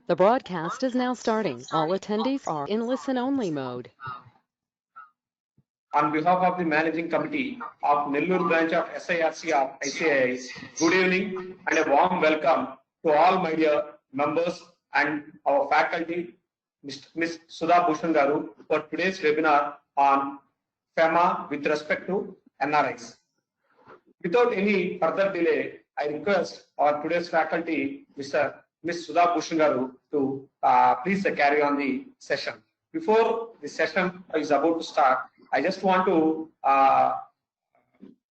The broadcast is now starting. All attendees are in listen-only mode. On behalf of the Managing Committee of Nellore branch of SIRC of ICAI, good evening and a warm welcome to all my dear members and our faculty, Ms. Sudha Bhushan Garu, for today's webinar on FEMA with respect to NRIs. Without any further delay, I request our today's faculty, Ms. Sudha Bhushan Garu, to please carry on the session. Before the session is about to start, I just want to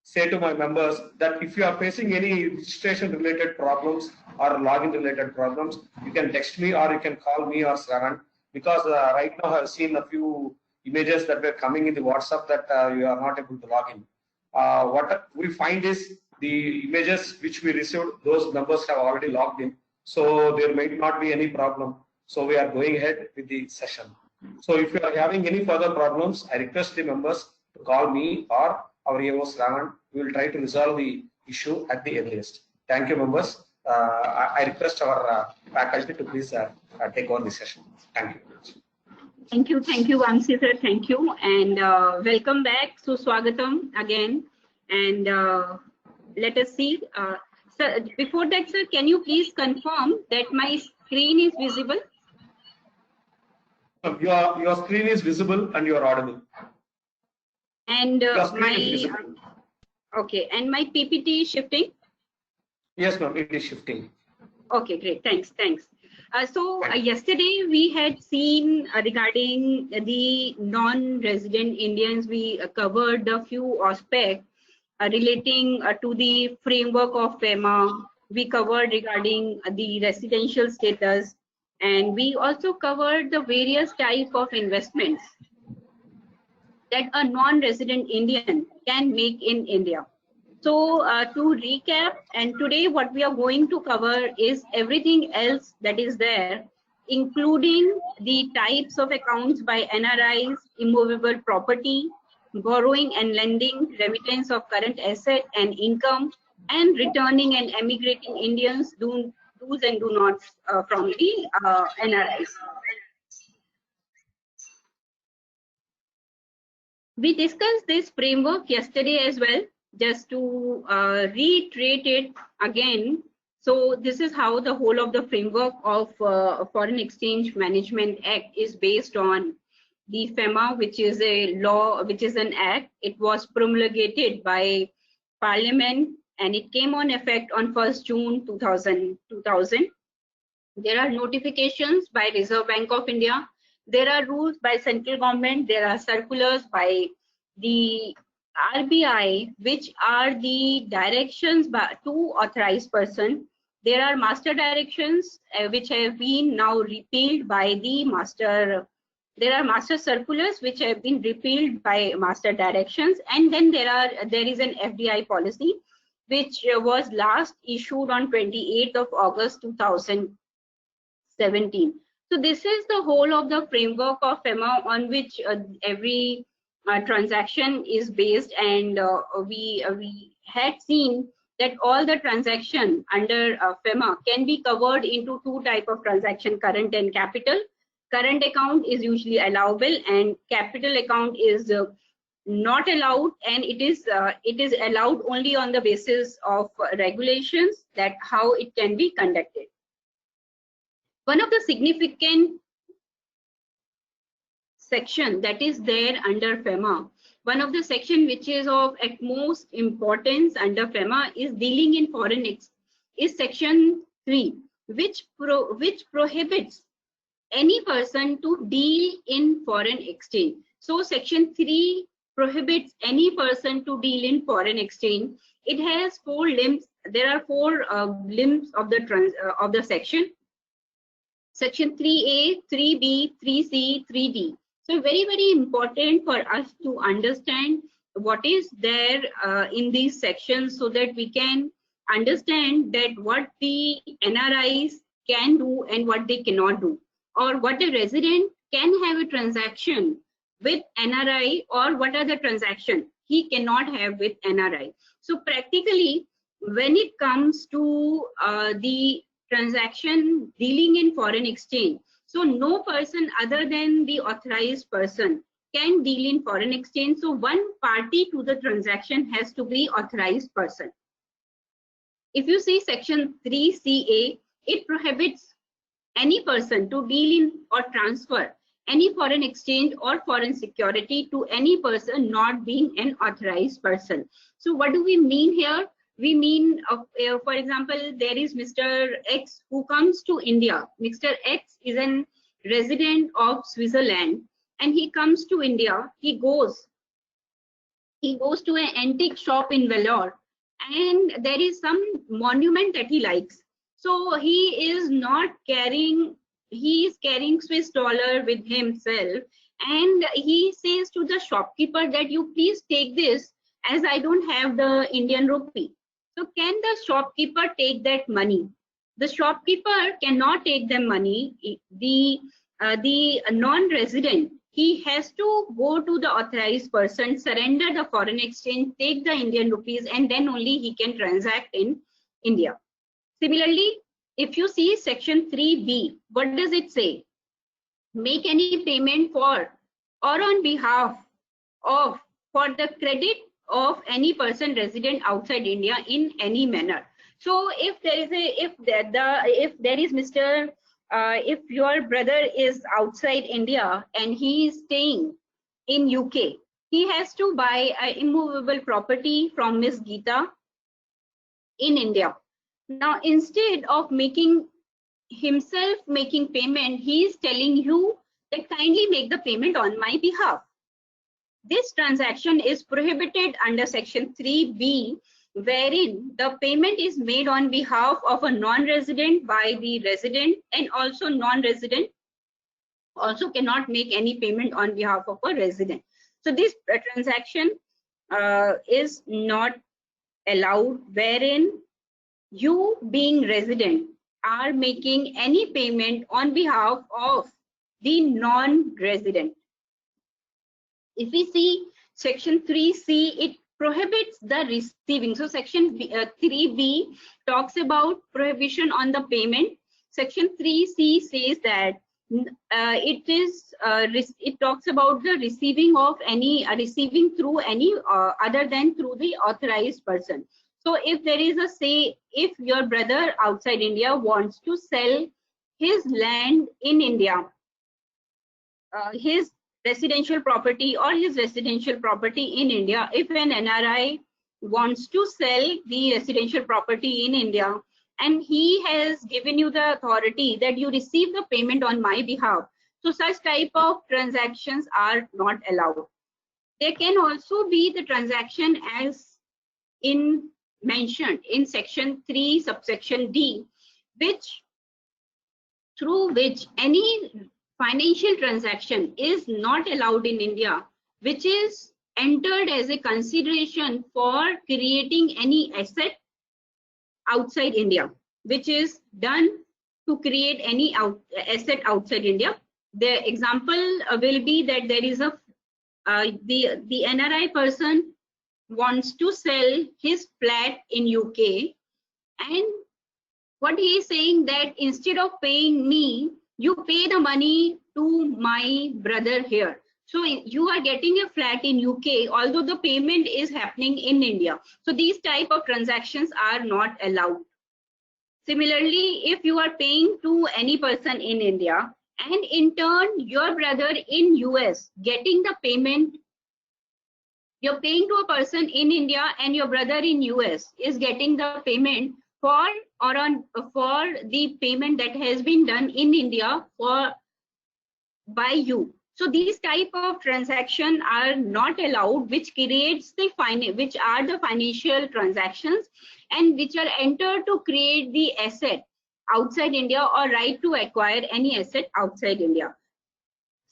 say to my members that if you are facing any registration related problems or login related problems, you can text me or you can call me or Saran, because right now I have seen a few images that were coming in the WhatsApp that you are not able to log in. What we find is the images which we received, those numbers have already logged in, so there might not be any problem. So we are going ahead with the session. So if you are having any further problems, I request the members to call me or our EMO Raman. We will try to resolve the issue at the earliest. Thank you, members. I request our faculty to please take on the session. Thank you. Thank you, Vamsi sir. Thank you, and welcome back. So Swagatam again, and let us see. Sir, before that, sir, can you please confirm that my screen is visible? Your screen is visible and you are audible. And okay, and my PPT is shifting? Yes, ma'am, it is shifting. Okay, great. Thanks. Yesterday we had seen regarding the non-resident Indians, we covered a few aspects relating to the framework of FEMA. We covered regarding the residential status, and we also covered the various type of investments that a non-resident Indian can make in India. So to recap, and today what we are going to cover is everything else that is there, including the types of accounts by NRIs, immovable property, borrowing and lending, remittance of current asset and income, and returning and emigrating Indians, do's and do nots from the NRIs. We discussed this framework yesterday as well. Just to reiterate it again, so this is how the whole of the framework of Foreign Exchange Management Act is based on the FEMA, which is a law, which is an act. It was promulgated by Parliament and it came on effect on 1st June 2000. There are notifications by Reserve Bank of India. There are rules by central government. There are circulars by the RBI, which are the directions to authorized person. There are master directions which have been now repealed by the master. There are master circulars which have been repealed by master directions, and then there is an FDI policy which was last issued on 28th of August 2017. So this is the whole of the framework of FEMA on which every transaction is based, and we had seen that all the transaction under FEMA can be covered into two type of transaction: current and capital. Current account is usually allowable, and capital account is not allowed, and it is allowed only on the basis of regulations that how it can be conducted. One of the significant section that is there under FEMA, one of the section which is of utmost importance under FEMA is dealing in foreign is section 3, which prohibits any person to deal in foreign exchange. So section 3 prohibits any person to deal in foreign exchange. It has 4 limbs. There are 4 limbs of the section. Section 3A, 3B, 3C, 3D. So very important for us to understand what is there in these sections, so that we can understand that what the NRIs can do and what they cannot do, or what a resident can have a transaction with NRI, or what are the transactions he cannot have with NRI. So practically, when it comes to the transaction dealing in foreign exchange. So no person other than the authorized person can deal in foreign exchange. So one party to the transaction has to be authorized person. If you see section 3CA, it prohibits any person to deal in or transfer any foreign exchange or foreign security to any person not being an authorized person. So what do we mean here? We mean, for example, there is Mr. X who comes to India. Mr. X is a resident of Switzerland and he comes to India. He goes to an antique shop in Vellore and there is some monument that he likes. So he is carrying Swiss dollar with himself and he says to the shopkeeper that you please take this as I don't have the Indian rupee. So can the shopkeeper take that money? The shopkeeper cannot take the money. The non-resident, he has to go to the authorized person, surrender the foreign exchange, take the Indian rupees, and then only he can transact in India. Similarly, if you see section 3B, what does it say? Make any payment for or on behalf of for the credit of any person resident outside India in any manner. So if if your brother is outside India and he is staying in UK, he has to buy an immovable property from Miss Geeta in India. Now, instead of making payment, he is telling you that kindly make the payment on my behalf. This transaction is prohibited under section 3B, wherein the payment is made on behalf of a non-resident by the resident, and also non-resident also cannot make any payment on behalf of a resident. So this transaction is not allowed, wherein you being resident are making any payment on behalf of the non-resident. If we see section 3C, it prohibits the receiving. So section 3B talks about prohibition on the payment. Section 3C says that it talks about the receiving of any receiving through any other than through the authorized person. So if there is a say, if your brother outside India wants to sell his land in India, his residential property or his residential property in India, if an NRI wants to sell the residential property in India and he has given you the authority that you receive the payment on my behalf, so such type of transactions are not allowed. There can also be the transaction as mentioned in section 3 subsection D, through which any financial transaction is not allowed in India, which is entered as a consideration for creating any asset outside India, which is done to create any asset outside India. The example will be that there is the NRI person wants to sell his flat in UK, and what he is saying that instead of paying me, you pay the money to my brother here. So you are getting a flat in UK, although the payment is happening in India. So these type of transactions are not allowed. Similarly, if you are paying to any person in India and in turn your brother in US getting the payment, you're paying to a person in India and your brother in US is getting the payment for the payment that has been done in India by you. So these type of transactions are not allowed, which are the financial transactions and which are entered to create the asset outside India or right to acquire any asset outside India.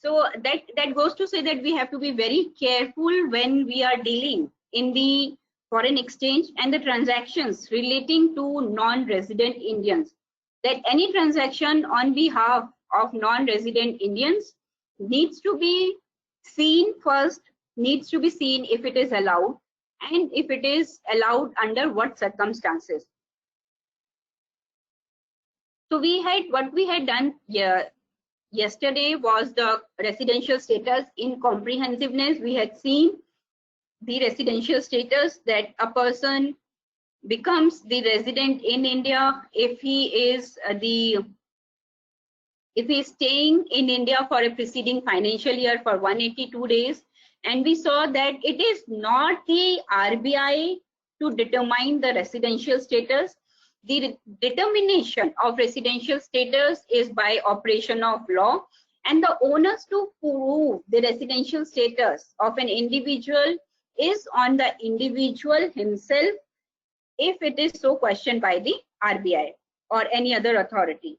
So that goes to say that we have to be very careful when we are dealing in the foreign exchange and the transactions relating to non-resident Indians, that any transaction on behalf of non-resident Indians needs to be seen first, needs to be seen if it is allowed and if it is allowed under what circumstances. So what we had done yesterday was the residential status in comprehensiveness. We had seen the residential status, that a person becomes the resident in India if he is staying in India for a preceding financial year for 182 days. And we saw that it is not the RBI to determine the residential status. The determination of residential status is by operation of law, and the onus to prove the residential status of an individual is on the individual himself if it is so questioned by the RBI or any other authority.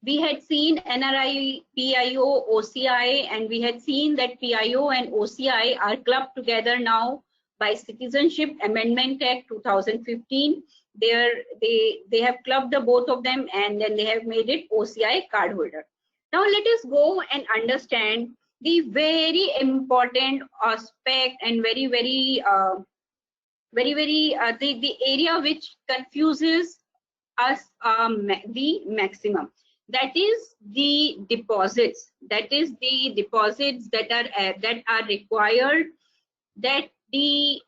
We had seen NRI, PIO, OCI, and we had seen that PIO and OCI are clubbed together now by Citizenship Amendment Act 2015. They have clubbed the both of them, and then they have made it OCI cardholder. Now let us go and understand the very important aspect and the area which confuses us the maximum. That is the deposits. That is the deposits that are required, that the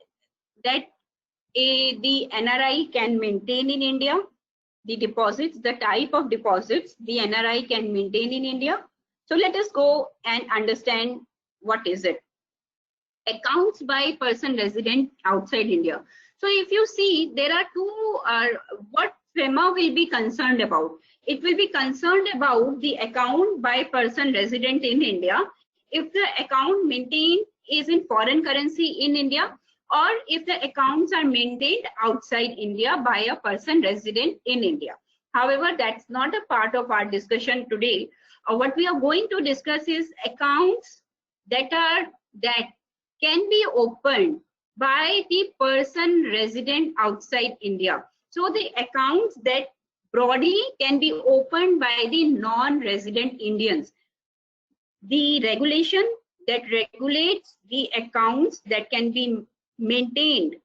NRI can maintain in India. The deposits, the type of deposits the NRI can maintain in India. So let us go and understand what is it. Accounts by person resident outside India. So if you see, there are two, what FEMA will be concerned about. It will be concerned about the account by person resident in India, if the account maintained is in foreign currency in India, or if the accounts are maintained outside India by a person resident in India. However, that's not a part of our discussion today. What we are going to discuss is accounts that can be opened by the person resident outside India. So the accounts that broadly can be opened by the non-resident Indians. The regulation that regulates the accounts that can be maintained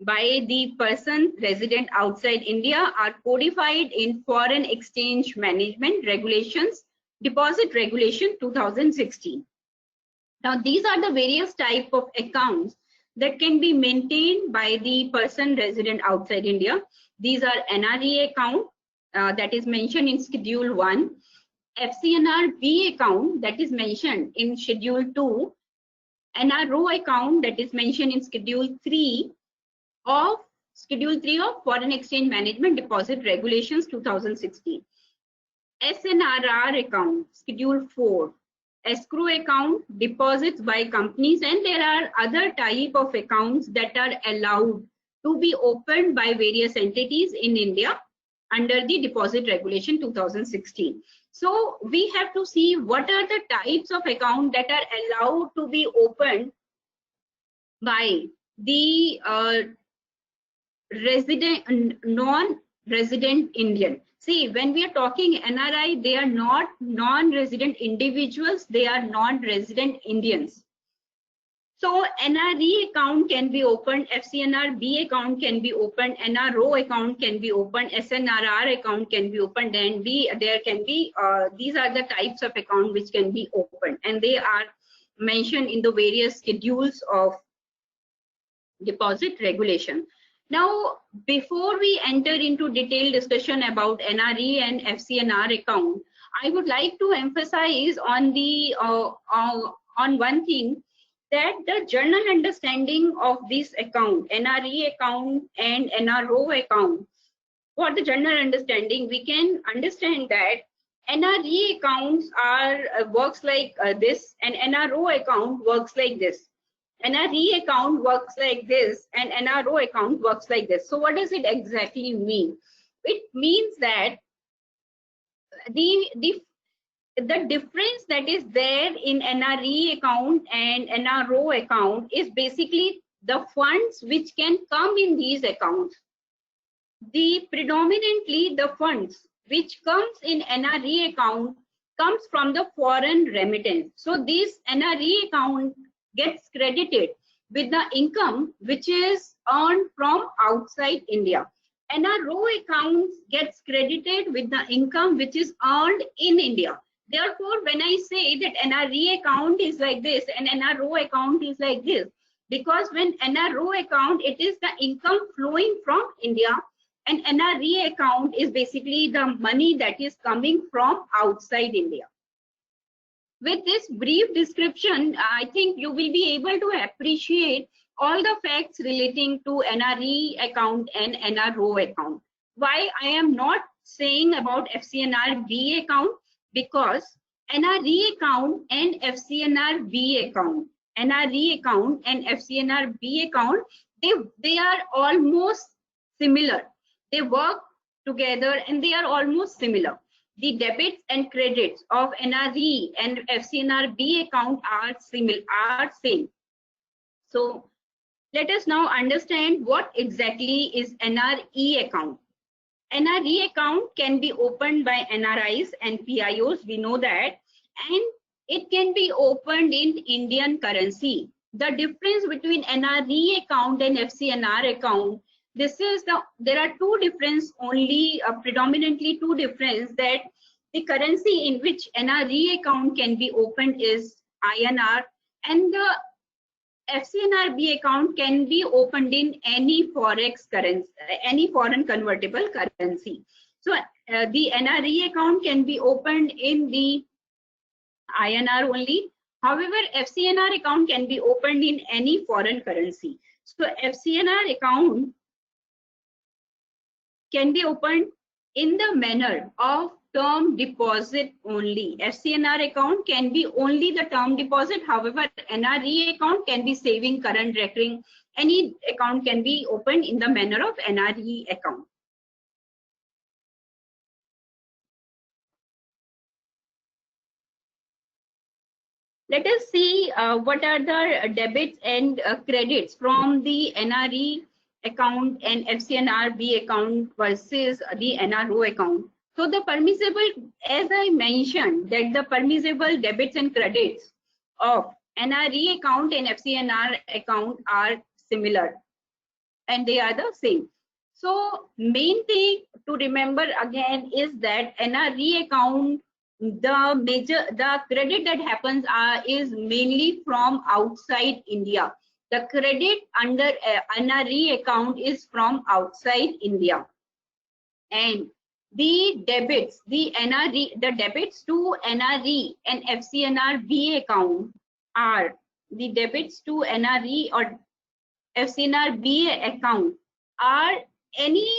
by the person resident outside India are codified in Foreign Exchange Management Regulations, Deposit Regulation 2016. Now, these are the various types of accounts that can be maintained by the person resident outside India. These are NRE account that is mentioned in Schedule 1, FCNR-B account that is mentioned in Schedule 2, NRO account that is mentioned in Schedule 3 of Foreign Exchange Management Deposit Regulations 2016. SNRR account, Schedule 4, escrow account, deposits by companies, and there are other type of accounts that are allowed to be opened by various entities in India under the Deposit Regulation 2016. So we have to see what are the types of accounts that are allowed to be opened by the non-resident Indian. See, when we are talking NRI, they are not non-resident individuals, they are non-resident Indians. So NRE account can be opened, FCNR-B account can be opened, NRO account can be opened, SNRR account can be opened, and there can be, these are the types of account which can be opened, and they are mentioned in the various schedules of deposit regulation. Now, before we enter into detailed discussion about NRE and FCNR account, I would like to emphasize on the on one thing, that the general understanding of this account, NRE account and NRO account, for the general understanding, we can understand that NRE accounts are works like this, and NRO account works like this. NRE account works like this, and NRO account works like this. So what does it exactly mean? It means that the difference that is there in NRE account and NRO account is basically the funds which can come in these accounts. Predominantly the funds which comes in NRE account comes from the foreign remittance. So this NRE account gets credited with the income which is earned from outside India. NRO account gets credited with the income which is earned in India. Therefore, when I say that NRE account is like this and NRO account is like this, because when NRO account, it is the income flowing from India, and NRE account is basically the money that is coming from outside India. With this brief description, I think you will be able to appreciate all the facts relating to NRE account and NRO account. Why I am not saying about FCNR-B account? Because NRE account and FCNR-B account, NRE account and FCNR-B account, they are almost similar. They work together and they are almost similar. The debits and credits of NRE and FCNR-B account are same. So let us now understand what exactly is NRE account. NRE account can be opened by NRIs and PIOs, we know that, and it can be opened in Indian currency. The difference between NRE account and FCNR account, there are two difference only, predominantly two difference, that the currency in which NRE account can be opened is INR, and the FCNR-B account can be opened in any forex currency, any foreign convertible currency. So the NRE account can be opened in the INR only. However, FCNR account can be opened in any foreign currency. So FCNR account can be opened in the manner of term deposit only. FCNR account can be only the term deposit. However, NRE account can be saving, current, recurring. Any account can be opened in the manner of NRE account. Let us see what are the debits and credits from the NRE account and FCNR-B account versus the NRO account. So the permissible, as I mentioned, that the permissible debits and credits of NRE account and FCNR account are similar and they are the same. So main thing to remember again is that NRE account, the credit that happens is mainly from outside India. The credit under NRE account is from outside India, and the debits, the debits to NRE and FCNR-B account are the debits to NRE or FCNR-B account are any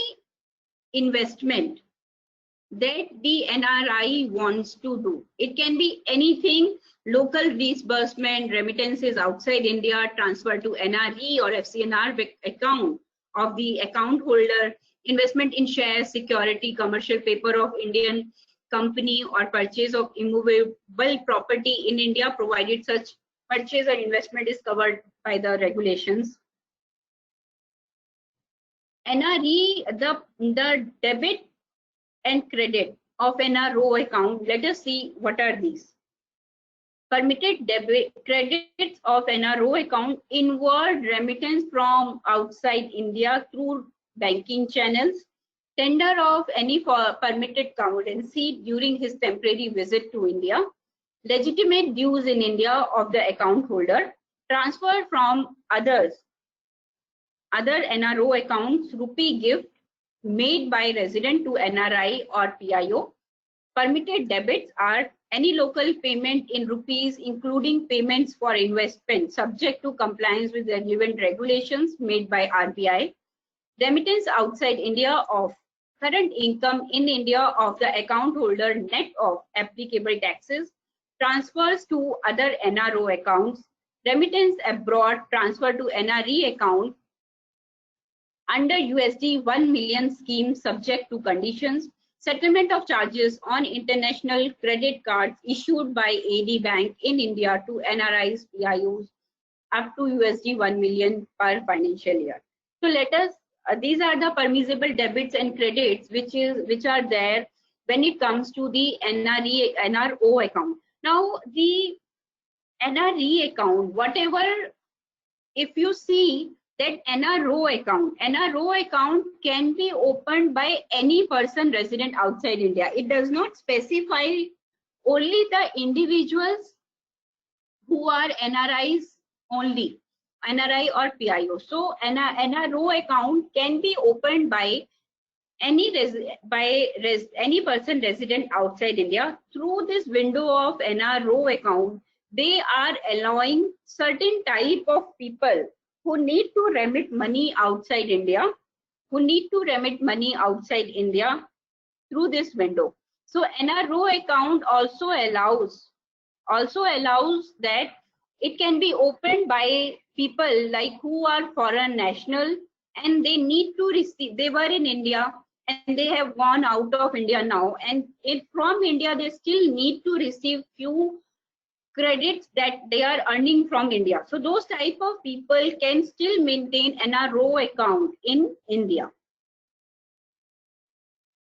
investment that the NRI wants to do. It can be anything: local disbursement, remittances outside India, transfer to NRE or FCNR account of the account holder, investment in shares, security, commercial paper of Indian company, or purchase of immovable property in India, provided such purchase or investment is covered by the regulations. NRE, the debit and credit of NRO account, let us see what are these. Permitted debit credits of NRO account involve remittance from outside India through banking channels, tender of any permitted currency during his temporary visit to India, legitimate dues in India of the account holder, transfer from other NRO accounts, rupee gift made by resident to NRI or PIO. Permitted debits are any local payment in rupees, including payments for investment subject to compliance with the relevant regulations made by RBI. Remittance outside India of current income in India of the account holder net of applicable taxes. Transfers to other NRO accounts. Remittance abroad, transfer to NRE account under USD 1 million scheme subject to conditions. Settlement of charges on international credit cards issued by AD Bank in India to NRIs, PIOs up to USD 1 million per financial year. So let us, these are the permissible debits and credits which are there when it comes to the NRO account. Now the NRE account, whatever, if you see that NRO account can be opened by any person resident outside India. It does not specify only the individuals who are NRIs only, NRI or PIO. So NRO account can be opened by any person resident outside India. Through this window of NRO account, they are allowing certain type of people who need to remit money outside India, through this window. So NRO account also allows that it can be opened by people like who are foreign national, and they need to receive, they were in India and they have gone out of India now, and from India they still need to receive few credits that they are earning from India. So those type of people can still maintain NRO account in India.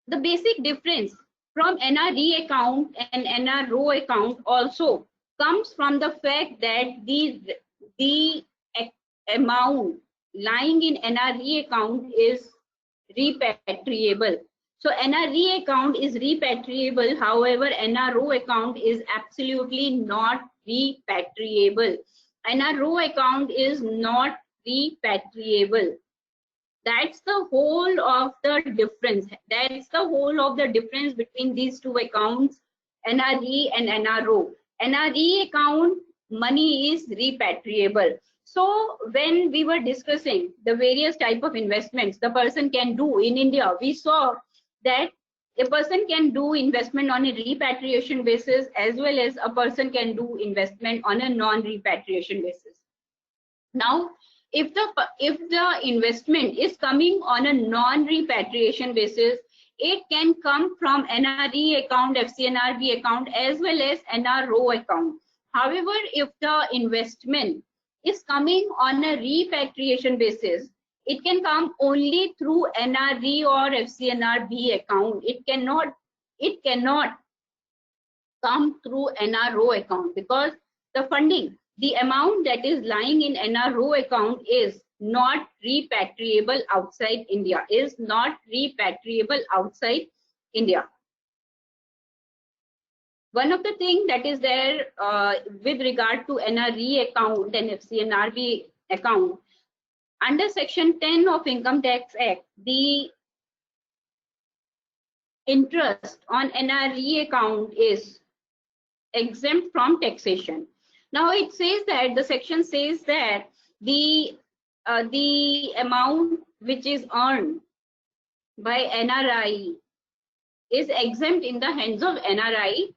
The basic difference from NRE account and NRO account also comes from the fact that the amount lying in NRE account is repatriable. So NRE account is repatriable. However, NRO account is absolutely not repatriable. NRO account is not repatriable. That's the whole of the difference. That's the whole of the difference between these two accounts, NRE and NRO. NRE account money is repatriable. So when we were discussing the various type of investments the person can do in India, we saw that a person can do investment on a repatriation basis, as well as a person can do investment on a non-repatriation basis. Now, if the investment is coming on a non-repatriation basis, it can come from NRE account, FCNRB account, as well as NRO account. However, if the investment is coming on a repatriation basis, it can come only through NRE or FCNRB account. It cannot come through NRO account, because the funding, the amount that is lying in NRO account is not repatriable outside India, One of the things that is there with regard to NRE account and FCNRB account, under Section 10 of Income Tax Act, the interest on NRE account is exempt from taxation. Now it says that the section says that the amount which is earned by NRI is exempt in the hands of NRI,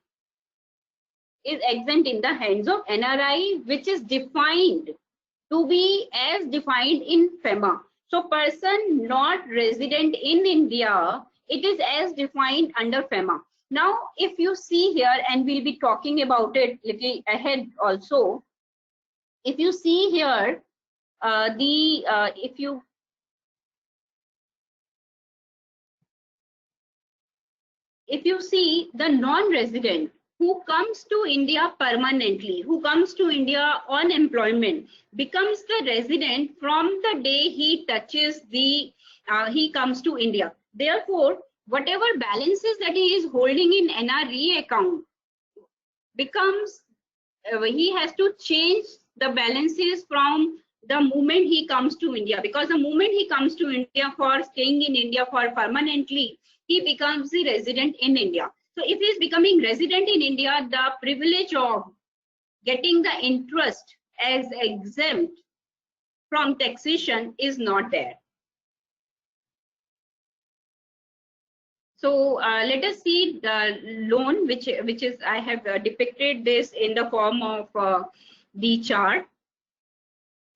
which is defined to be as defined in FEMA. So person not resident in India, it is as defined under FEMA. Now, if you see here, and we'll be talking about it little ahead also, if you see here, if you see the non-resident who comes to India permanently, who comes to India on employment, becomes the resident from the day he touches he comes to India. Therefore, whatever balances that he is holding in NRE account becomes, he has to change the balances from the moment he comes to India, because the moment he comes to India for staying in India for permanently, he becomes the resident in India. So if he is becoming resident in India, the privilege of getting the interest as exempt from taxation is not there. So let us see the loan, which is, I have depicted this in the form of the chart.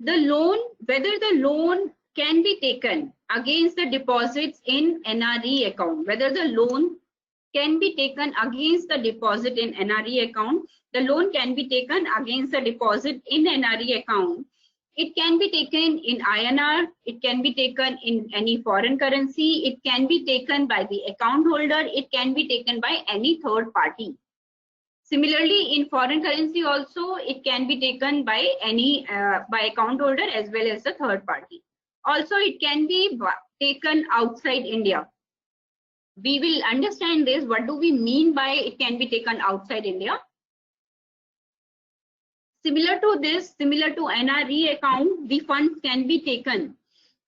The loan, whether the loan can be taken against the deposits in NRE account, whether the loan can be taken against the deposit in NRE account, the loan can be taken against the deposit in NRE account. It can be taken in INR, it can be taken in any foreign currency, it can be taken by the account holder, it can be taken by any third party. Similarly, in foreign currency also, it can be taken by any by account holder as well as the third party. Also, it can be taken outside India. We will understand this. What do we mean by it can be taken outside India? Similar to this, similar to NRE account, the funds can be taken.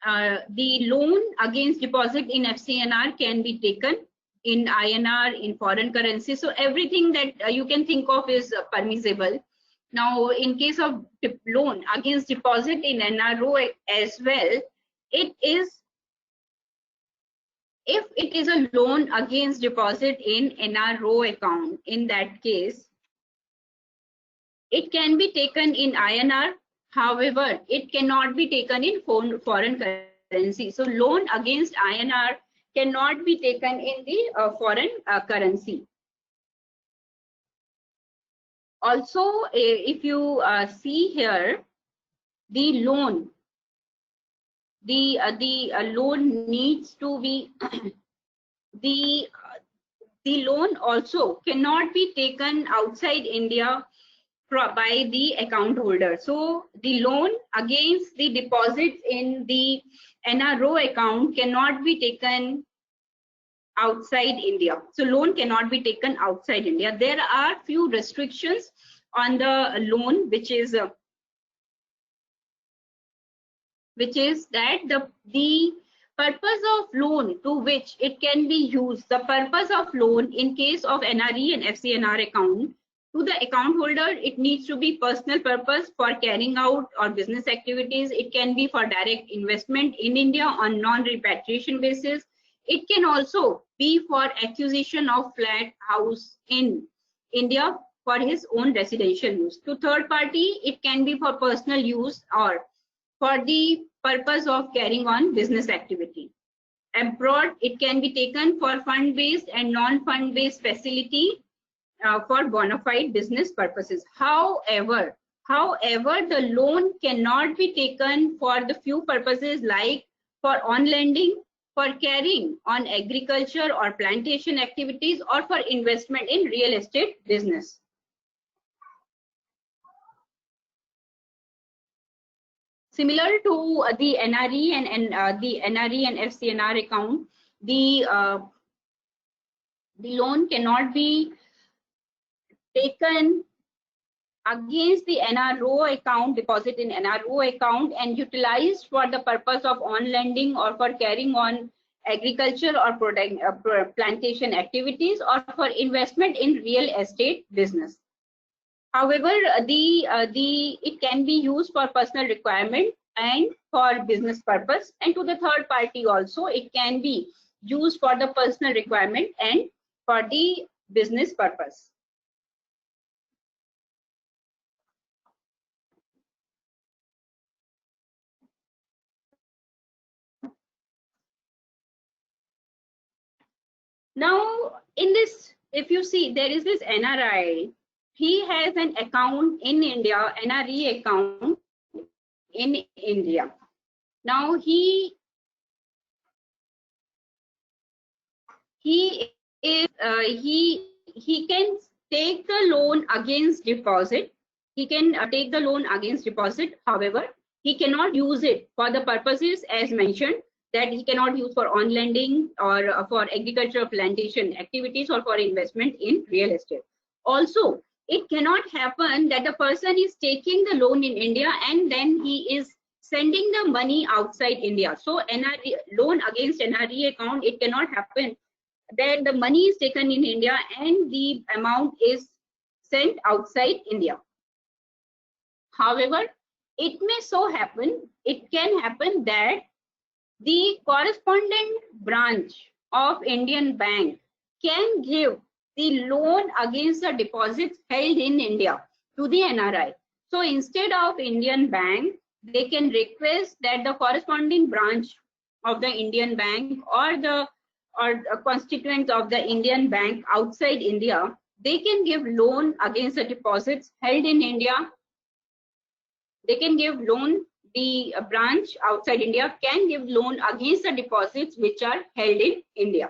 The loan against deposit in FCNR can be taken in INR, in foreign currency. So everything that you can think of is permissible. Now, in case of loan against deposit in NRO as well, it is, if it is a loan against deposit in NRO account, in that case, it can be taken in INR. However, it cannot be taken in foreign currency. So loan against INR cannot be taken in the foreign currency. Also, if you see here, the loan, the loan needs to be the loan also cannot be taken outside India by the account holder. So the loan against the deposits in the NRO account cannot be taken outside India. So loan cannot be taken outside India. There are few restrictions on the loan, which is that the purpose of loan to which it can be used, the purpose of loan in case of NRE and FCNR account, to the account holder, it needs to be personal purpose for carrying out or business activities. It can be for direct investment in India on non-repatriation basis. It can also be for acquisition of flat house in India for his own residential use. To third party, it can be for personal use or for the purpose of carrying on business activity. Abroad, it can be taken for fund-based and non-fund-based facility for bona fide business purposes. However, the loan cannot be taken for the few purposes like for on lending, for carrying on agriculture or plantation activities, or for investment in real estate business. Similar to the NRE and FCNR account, the loan cannot be taken against the NRO account, deposit in NRO account, and utilized for the purpose of on lending or for carrying on agriculture or plantation activities, or for investment in real estate business. However, it can be used for personal requirement and for business purpose, and to the third party also it can be used for the personal requirement and for the business purpose. Now, in this, if you see, there is this NRI. He has an account in India, NRE account in India. Now he can take the loan against deposit. He can take the loan against deposit. However, he cannot use it for the purposes as mentioned, that he cannot use for on lending or for agricultural plantation activities or for investment in real estate. Also, it cannot happen that the person is taking the loan in India and then he is sending the money outside India. So NRE, loan against NRE account, it cannot happen that the money is taken in India and the amount is sent outside India. However, it may so happen, it can happen that the correspondent branch of Indian bank can give the loan against the deposits held in India to the NRI. So instead of Indian bank, they can request that the corresponding branch of the Indian bank or constituents of the Indian bank outside India, they can give loan against the deposits held in India. They can give loan, the branch outside India can give loan against the deposits which are held in India.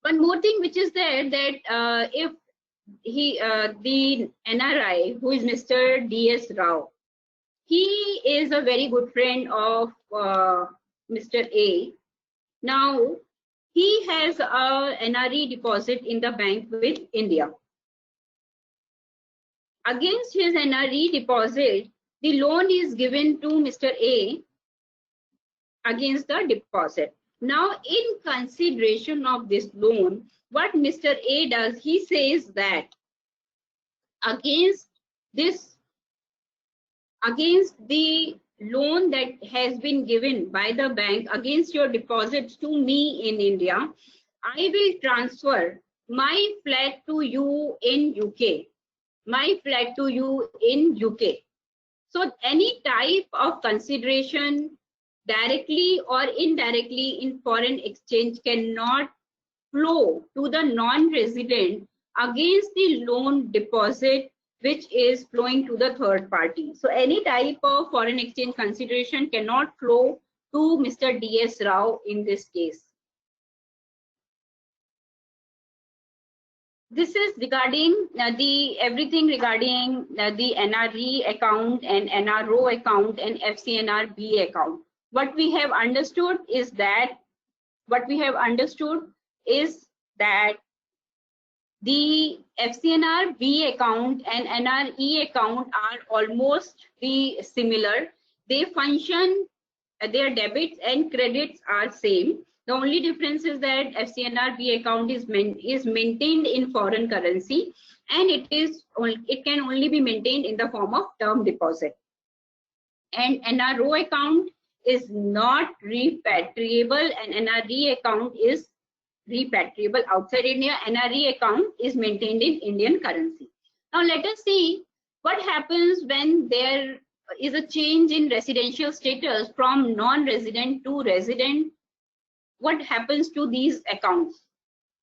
One more thing which is there, that if the NRI, who is Mr. D.S. Rao, he is a very good friend of Mr. A. Now, he has a NRE deposit in the bank with India. Against his NRE deposit, the loan is given to Mr. A against the deposit. Now, in consideration of this loan, what Mr. A does, he says that against the loan that has been given by the bank against your deposits to me in India, I will transfer my flat to you in UK. My flat to you in UK. So any type of consideration directly or indirectly in foreign exchange cannot flow to the non-resident against the loan deposit which is flowing to the third party. So any type of foreign exchange consideration cannot flow to Mr. D.S. Rao in this case. This is regarding everything regarding the NRE account and NRO account and FCNRB account. What we have understood is that the FCNRB account and NRE account are almost similar. They function, their debits and credits are same. The only difference is that FCNRB account is maintained in foreign currency, and it can only be maintained in the form of term deposit. And NRO account is not repatriable, and NRE account is repatriable outside India. NRE account is maintained in Indian currency. Now let us see what happens when there is a change in residential status from non-resident to resident. What happens to these accounts?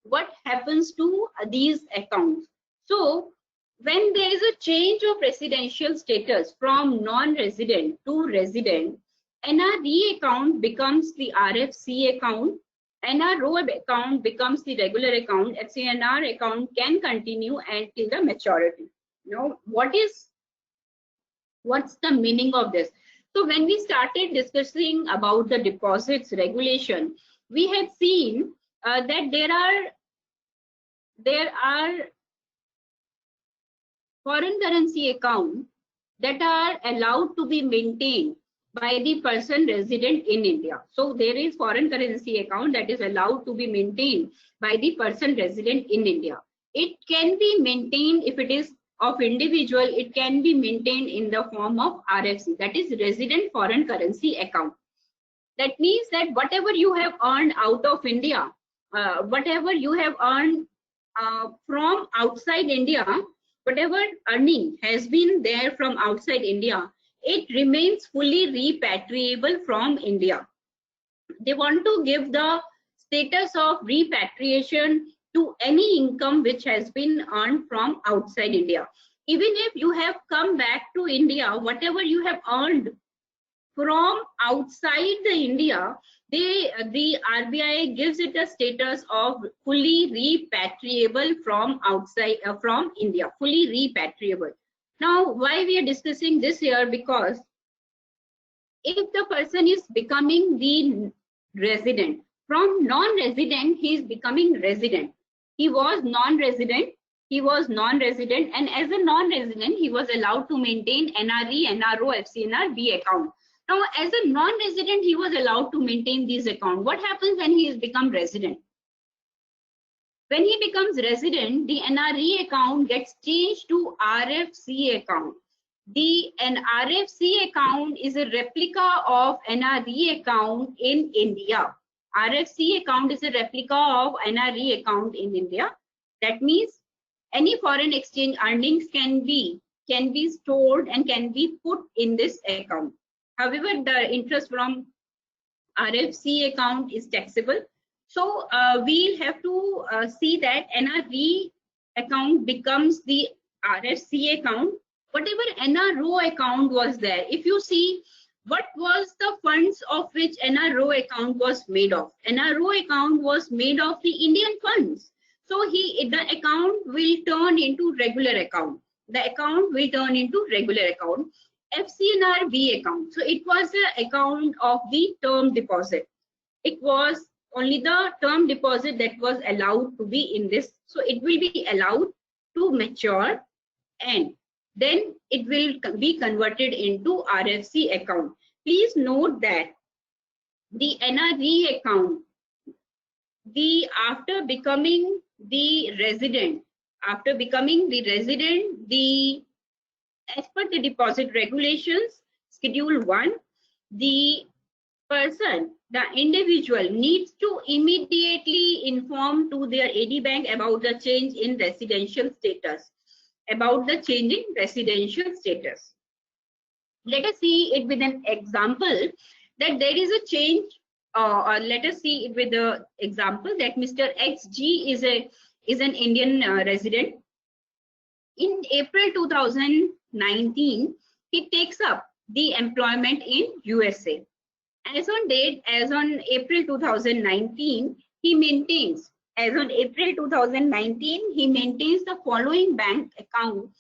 What happens to these accounts? So when there is a change of residential status from non-resident to resident, NRE account becomes the RFC account, NRO account becomes the regular account, FCNR account can continue until the maturity. Now, what's the meaning of this? So when we started discussing about the deposits regulation, we had seen that there are foreign currency accounts that are allowed to be maintained by the person resident in India. So there is foreign currency account that is allowed to be maintained by the person resident in India. It can be maintained, if it is of individual, it can be maintained in the form of RFC, that is resident foreign currency account. That means that whatever you have earned out of India, whatever you have earned from outside India, whatever earning has been there from outside India, it remains fully repatriable from India. They want to give the status of repatriation to any income which has been earned from outside India. Even if you have come back to India, whatever you have earned from outside the India, the RBI gives it a status of fully repatriable from outside, from India, fully repatriable. Now, why we are discussing this here? Because if the person is becoming the resident, from non-resident, he is becoming resident. He was non-resident, and as a non-resident, he was allowed to maintain NRE, NRO, FCNRB account. Now, as a non-resident, he was allowed to maintain these accounts. What happens when he has become resident? When he becomes resident, the NRE account gets changed to RFC account. An RFC account is a replica of NRE account in India. RFC account is a replica of NRE account in India. That means any foreign exchange earnings can be stored and can be put in this account. However, the interest from RFC account is taxable. So we'll have to see that NRE account becomes the RFC account. Whatever NRO account was there, if you see what was the funds of which NRO account was made of. NRO account was made of the Indian funds. So the account will turn into regular account. The account will turn into regular account. FCNRB account. So it was the account of the term deposit. It was only the term deposit that was allowed to be in this. So it will be allowed to mature and then it will be converted into RFC account. Please note that the NRE account, after becoming the resident, as per the deposit regulations, Schedule 1, the person, the individual needs to immediately inform to their AD bank about the change in residential status. Let us see it with an example that there is a change, or let us see it with the example that Mr. XG is an Indian resident. In April 2019, he takes up the employment in USA. As on April 2019, he maintains the following bank account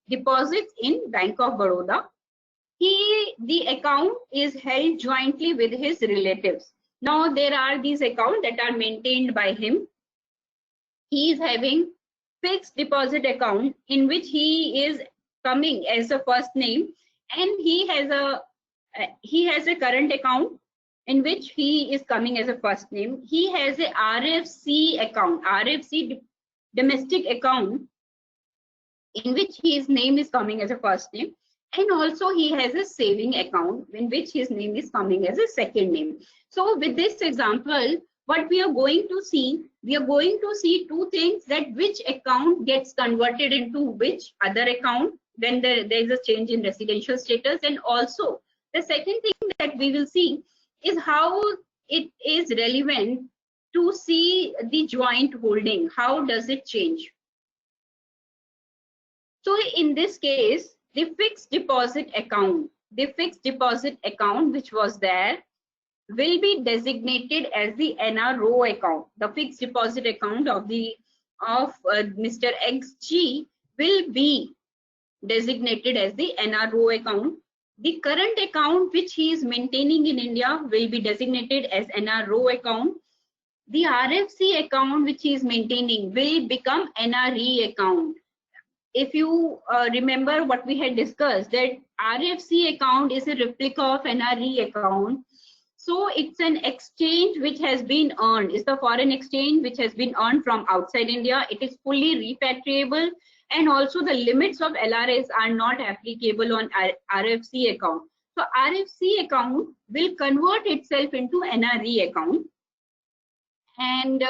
deposits in Bank of Baroda. The account is held jointly with his relatives. Now there are these accounts that are maintained by him. He is having fixed deposit account in which he is coming as a first name, and he has a current account in which he is coming as a first name. He has a RFC account, RFC domestic account, in which his name is coming as a first name, and also he has a saving account in which his name is coming as a second name. So with this example, what we are going to see two things, that which account gets converted into which other account when there is a change in residential status, and also the second thing that we will see is how it is relevant to see the joint holding. How does it change? So in this case, the fixed deposit account which was there will be designated as the NRO account. The fixed deposit account of Mr. XG will be designated as the NRO account. The current account which he is maintaining in India will be designated as NRO account. The RFC account which he is maintaining will become NRE account. If you remember what we had discussed, that RFC account is a replica of NRE account. So it's an exchange which has been earned. It's the foreign exchange which has been earned from outside India. It is fully repatriable, and also the limits of LRS are not applicable on RFC account. So RFC account will convert itself into NRE account. And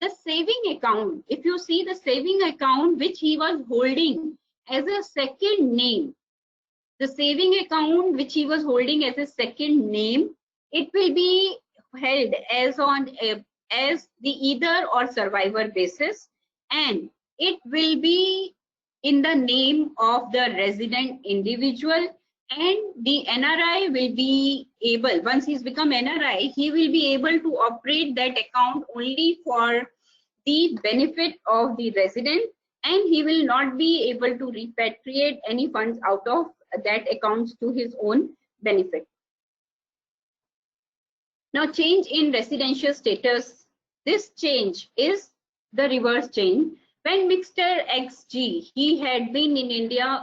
the saving account, if you see the saving account which he was holding as a second name, the saving account which he was holding as a second name, it will be held as the either or survivor basis, and it will be in the name of the resident individual, and the NRI will be able, once he's become NRI, he will be able to operate that account only for the benefit of the resident, and he will not be able to repatriate any funds out of that account to his own benefit. Now, change in residential status. This change is the reverse change. When Mr. XG, he had been in India,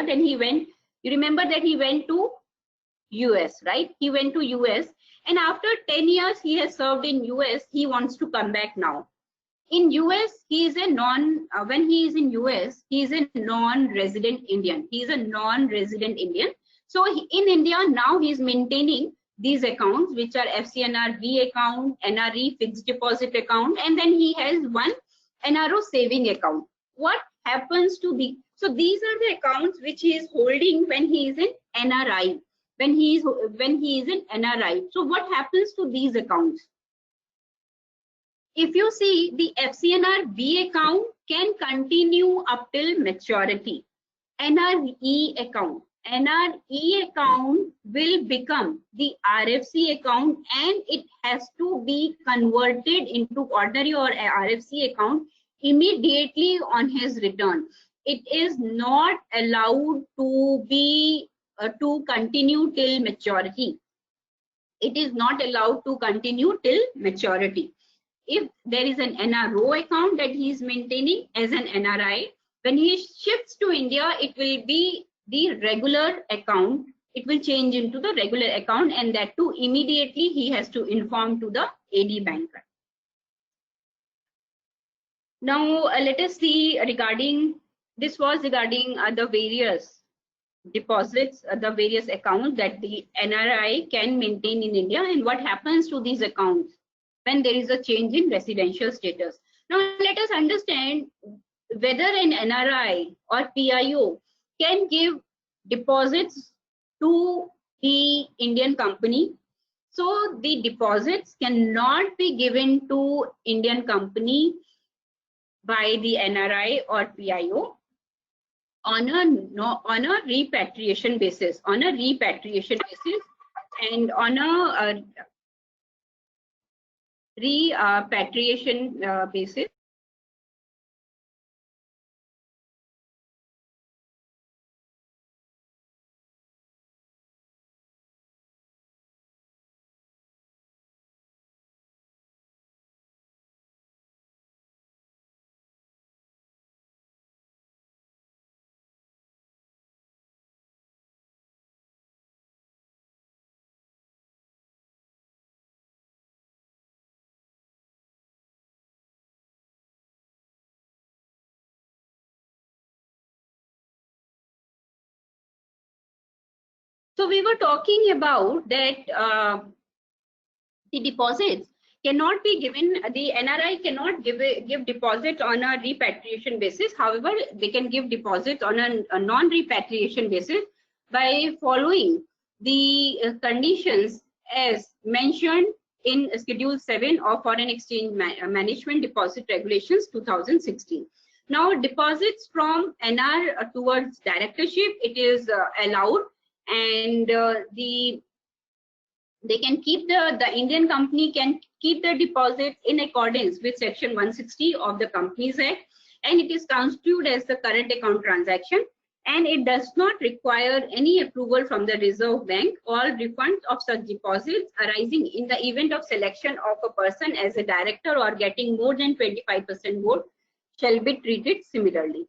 then he went, you remember that he went to US, right? He went to US, and after 10 years he has served in US, he wants to come back now. In US, he is a when he is in US, he is a non-resident Indian. He is a non-resident Indian. So in India, now he is maintaining these accounts, which are FCNRB account, NRE fixed deposit account, and then he has one NRO saving account. What happens to so these are the accounts which he is holding when he is in NRI, when he is in NRI. So what happens to these accounts? If you see, the FCNRB account can continue up till maturity. NRE account will become the RFC account, and it has to be converted into ordinary or RFC account immediately on his return. it is not allowed to be to continue till maturity. It is not allowed to continue till maturity. If there is an NRO account that he is maintaining as an NRI, when he shifts to India, it will be the regular account. It will change into the regular account, and that too immediately he has to inform to the AD banker. Now let us see regarding, this was regarding the various deposits, the various accounts that the NRI can maintain in India, and what happens to these accounts when there is a change in residential status. Now let us understand whether an NRI or PIO can give deposits to the Indian company. So the deposits cannot be given to Indian company by the NRI or PIO on a repatriation basis, and on a repatriation basis. So we were talking about that the deposits cannot be given, the NRI cannot give deposit on a repatriation basis. However, they can give deposits on a non-repatriation basis by following the conditions as mentioned in Schedule 7 of Foreign Exchange Management Deposit Regulations 2016. Now, deposits from NR towards directorship, it is allowed, and they can keep the Indian company can keep the deposit in accordance with Section 160 of the Companies Act, and it is constituted as the current account transaction, and it does not require any approval from the Reserve Bank. All refunds of such deposits arising in the event of selection of a person as a director or getting more than 25% vote shall be treated similarly.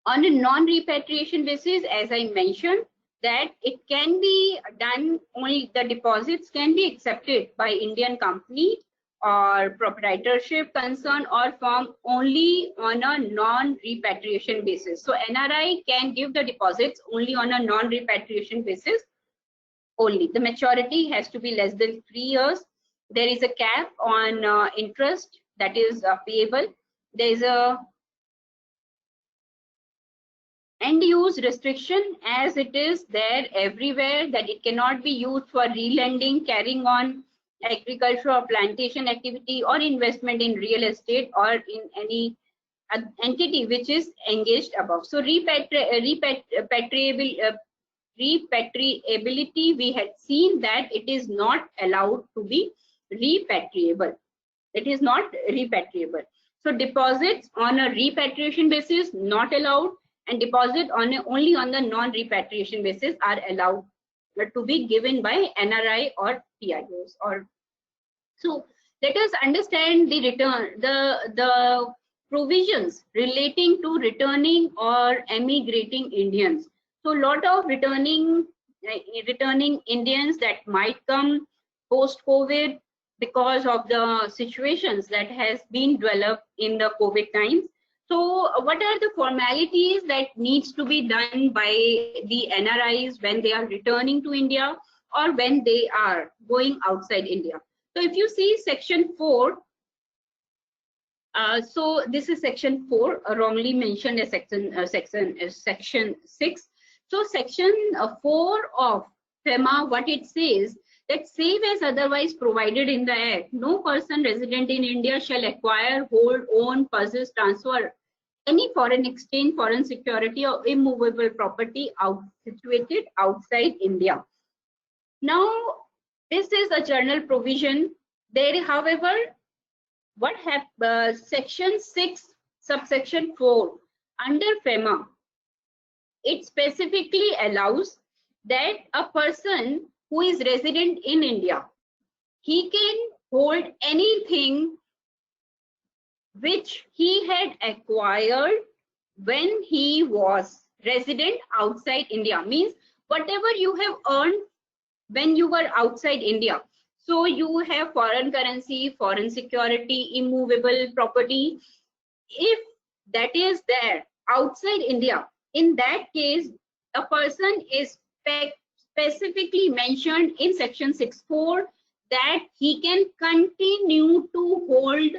On a non-repatriation basis, as I mentioned, that it can be done only, the deposits can be accepted by Indian company or proprietorship concern or firm only on a non-repatriation basis. So NRI can give the deposits only on a non-repatriation basis only. The maturity has to be less than 3 years. There is a cap on interest that is payable. There is a end use restriction, as it is there everywhere, that it cannot be used for relending, carrying on agriculture or plantation activity, or investment in real estate or in any entity which is engaged above. So repatriability, we had seen that it is not allowed to be repatriable. It is not repatriable. So deposits on a repatriation basis not allowed, and deposit on only on the non-repatriation basis are allowed to be given by NRI or PIOs. Or so let us understand the return, the provisions relating to returning or emigrating Indians. So a lot of returning Indians that might come post-COVID because of the situations that has been developed in the COVID times. So what are the formalities that needs to be done by the NRIs when they are returning to India or when they are going outside India? So if you see Section 4, so this is Section 4, wrongly mentioned as Section 6. So Section 4 of FEMA, what it says, that save as otherwise provided in the Act, no person resident in India shall acquire, hold, own, possess, transfer any foreign exchange, foreign security, or immovable property situated outside India. Now, this is a general provision. There, however, what Section 6 subsection 4 under FEMA, it specifically allows that a person who is resident in India, he can hold anything which he had acquired when he was resident outside India. Means whatever you have earned when you were outside India. So you have foreign currency, foreign security, immovable property. If that is there outside India, in that case, a person is specifically mentioned in section 6.4 that he can continue to hold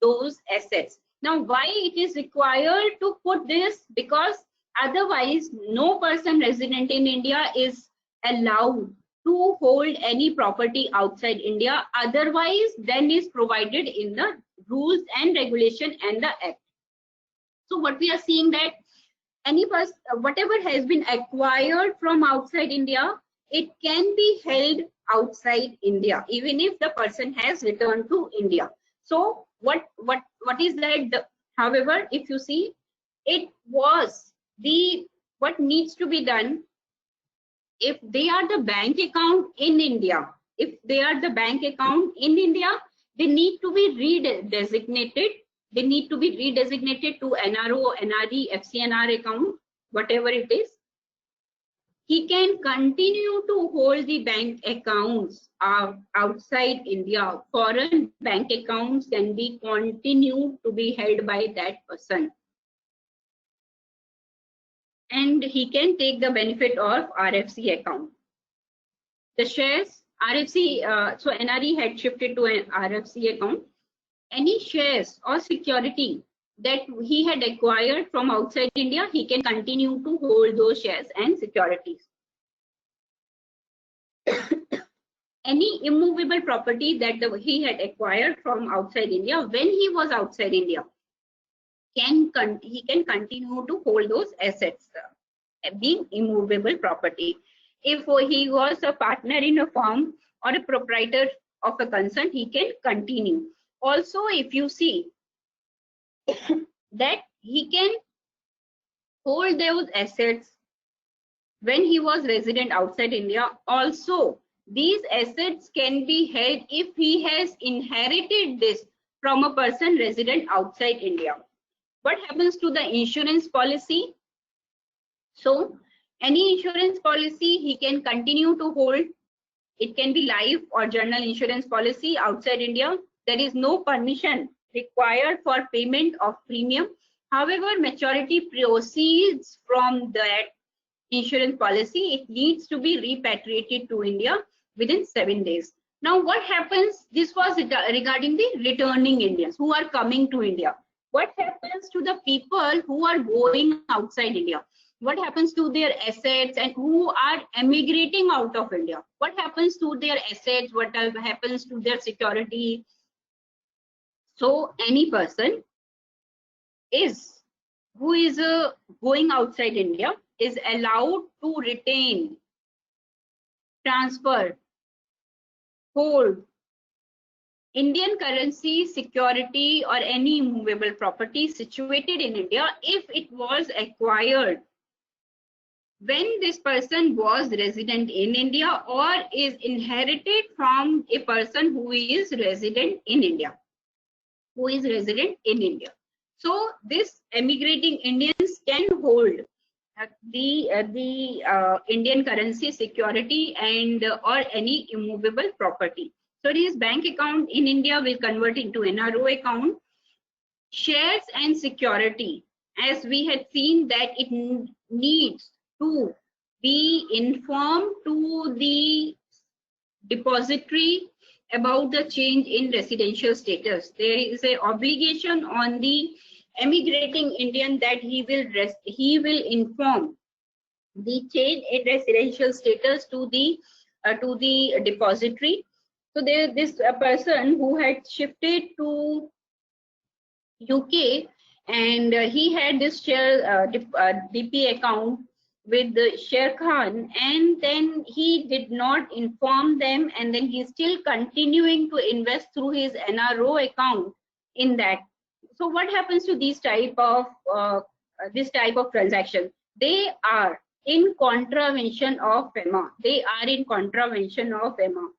those assets. Now, why it is required to put this? Because otherwise, no person resident in India is allowed to hold any property outside India, otherwise than is provided in the rules and regulation and the act. So what we are seeing that any person, whatever has been acquired from outside India, it can be held outside India, even if the person has returned to India. So what is that? However, if you see, it was what needs to be done. If they are the bank account in India, they need to be redesignated. They need to be redesignated to NRO, NRE, FCNR account, whatever it is. He can continue to hold the bank accounts outside India. Foreign bank accounts can be continued to be held by that person. And he can take the benefit of RFC account. The shares, RFC, so NRE had shifted to an RFC account. Any shares or security that he had acquired from outside India, he can continue to hold those shares and securities. Any immovable property that he had acquired from outside India when he was outside India, he can continue to hold those assets, being immovable property. If he was a partner in a firm or a proprietor of a concern, he can continue. Also, if you see that he can hold those assets when he was resident outside India, also these assets can be held if he has inherited this from a person resident outside India. What happens to the insurance policy? So any insurance policy he can continue to hold. It can be life or general insurance policy outside India. There is no permission required for payment of premium. However, maturity proceeds from that insurance policy, it needs to be repatriated to India within 7 days. Now, what happens? This was regarding the returning Indians who are coming to India. What happens to the people who are going outside India? What happens to their assets and who are emigrating out of India? What happens to their assets? What happens to their security? So any person who is going outside India is allowed to retain, transfer, hold Indian currency, security, or any movable property situated in India if it was acquired when this person was resident in India or is inherited from a person who is resident in India. So this emigrating Indians can hold the Indian currency, security, and or any immovable property. So his bank account in India will convert into NRO account. Shares and security, as we had seen that it needs to be informed to the depository about the change in residential status. There is an obligation on the emigrating Indian that he will inform the change in residential status to the depository. So this person who had shifted to UK and he had this share DP account with the Sher Khan, and then he did not inform them, and then he's still continuing to invest through his NRO account in that. So what happens to these type of this type of transaction? They are in contravention of FEMA. They are in contravention of FEMA.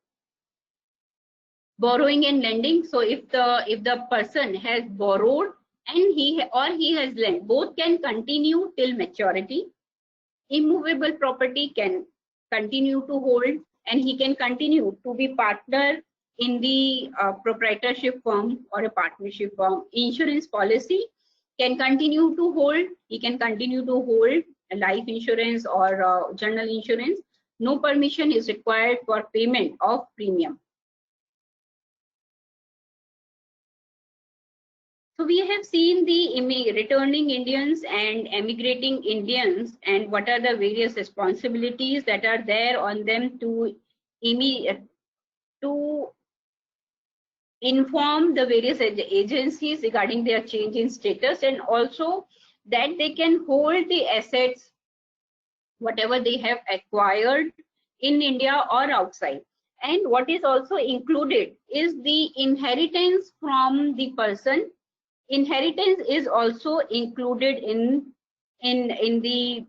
Borrowing and lending. So if the person has borrowed and he has lent, both can continue till maturity. Immovable property can continue to hold, and he can continue to be partner in the proprietorship firm or a partnership firm. Insurance policy can continue to hold. He can continue to hold a life insurance or general insurance. No permission is required for payment of premium. So we have seen the returning Indians and emigrating Indians, and what are the various responsibilities that are there on them to inform the various agencies regarding their change in status, and also that they can hold the assets whatever they have acquired in India or outside. And what is also included is the inheritance from the person. Inheritance is also included in the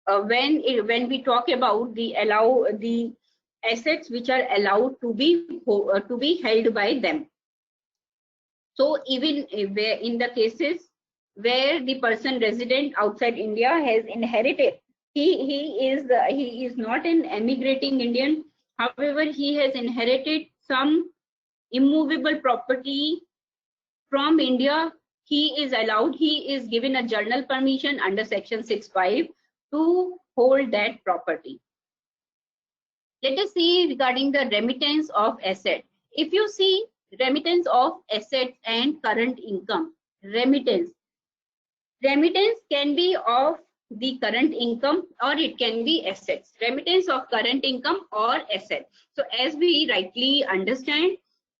when we talk about the assets which are allowed to be held by them. So even in the cases where the person resident outside India has inherited, he is not an emigrating Indian. However, he has inherited some immovable property from India. He is allowed, he is given a journal permission under section 6(5) to hold that property. Let us see regarding the remittance of asset. If you see remittance of assets and current income, remittance can be of the current income or it can be assets. Remittance of current income or asset. So as we rightly understand,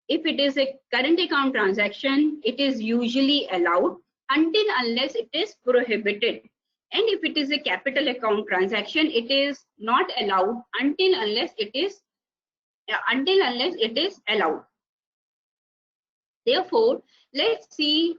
if it is a current account transaction, it is usually allowed until unless it is prohibited. And if it is a capital account transaction, it is not allowed until unless it is allowed. Therefore, let's see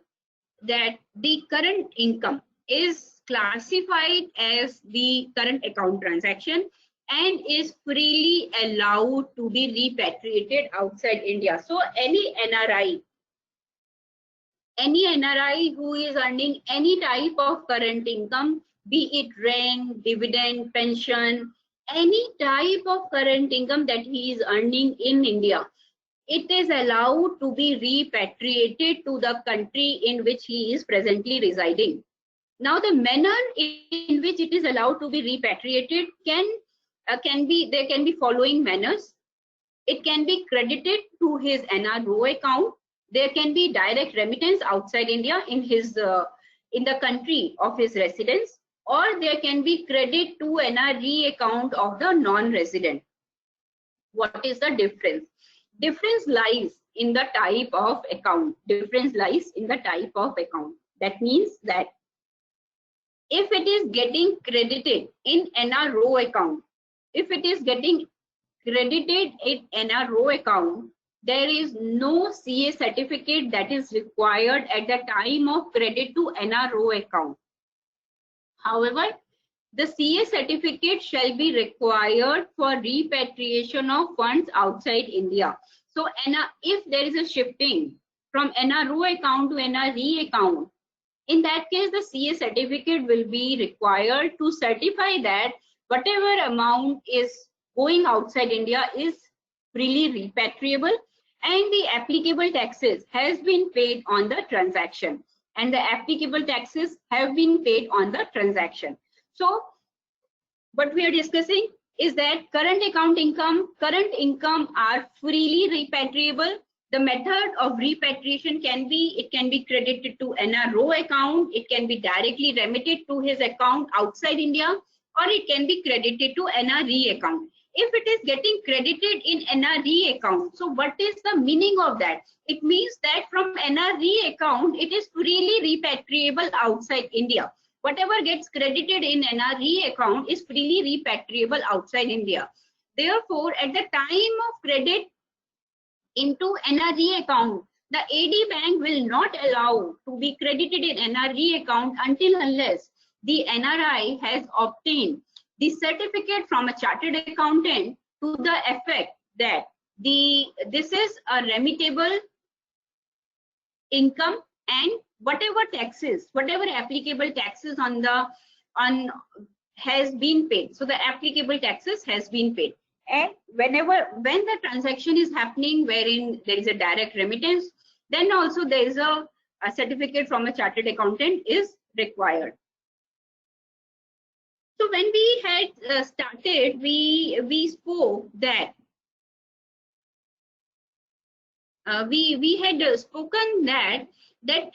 that the current income is classified as the current account transaction and is freely allowed to be repatriated outside India. So any NRI who is earning any type of current income, be it rent, dividend, pension, any type of current income that he is earning in India, it is allowed to be repatriated to the country in which he is presently residing. Now, the manner in which it is allowed to be repatriated there can be following manners. It can be credited to his NRO account. There can be direct remittance outside India in the country of his residence, or there can be credit to NRE account of the non-resident. What is the difference? Difference lies in the type of account. Difference lies in the type of account. That means that if it is getting credited in NRO account, if it is getting credited in NRO account, there is no CA certificate that is required at the time of credit to NRO account. However, the CA certificate shall be required for repatriation of funds outside India. So if there is a shifting from NRO account to NRE account, in that case, the CA certificate will be required to certify that whatever amount is going outside India is freely repatriable and the applicable taxes has been paid on the transaction. And the applicable taxes have been paid on the transaction. So what we are discussing is that current income are freely repatriable. The method of repatriation can be credited to NRO account, it can be directly remitted to his account outside India, or it can be credited to NRE account. If it is getting credited in NRE account, so what is the meaning of that? It means that from NRE account, it is freely repatriable outside India. Whatever gets credited in NRE account is freely repatriable outside India. Therefore, at the time of credit into NRE account, The AD bank will not allow to be credited in NRE account until unless the NRI has obtained the certificate from a chartered accountant to the effect that this is a remittable income, and whatever taxes, whatever applicable taxes on has been paid. So the applicable taxes has been paid. And when the transaction is happening wherein there is a direct remittance, then also there is a certificate from a chartered accountant is required. So when we had started, we spoke that we had spoken that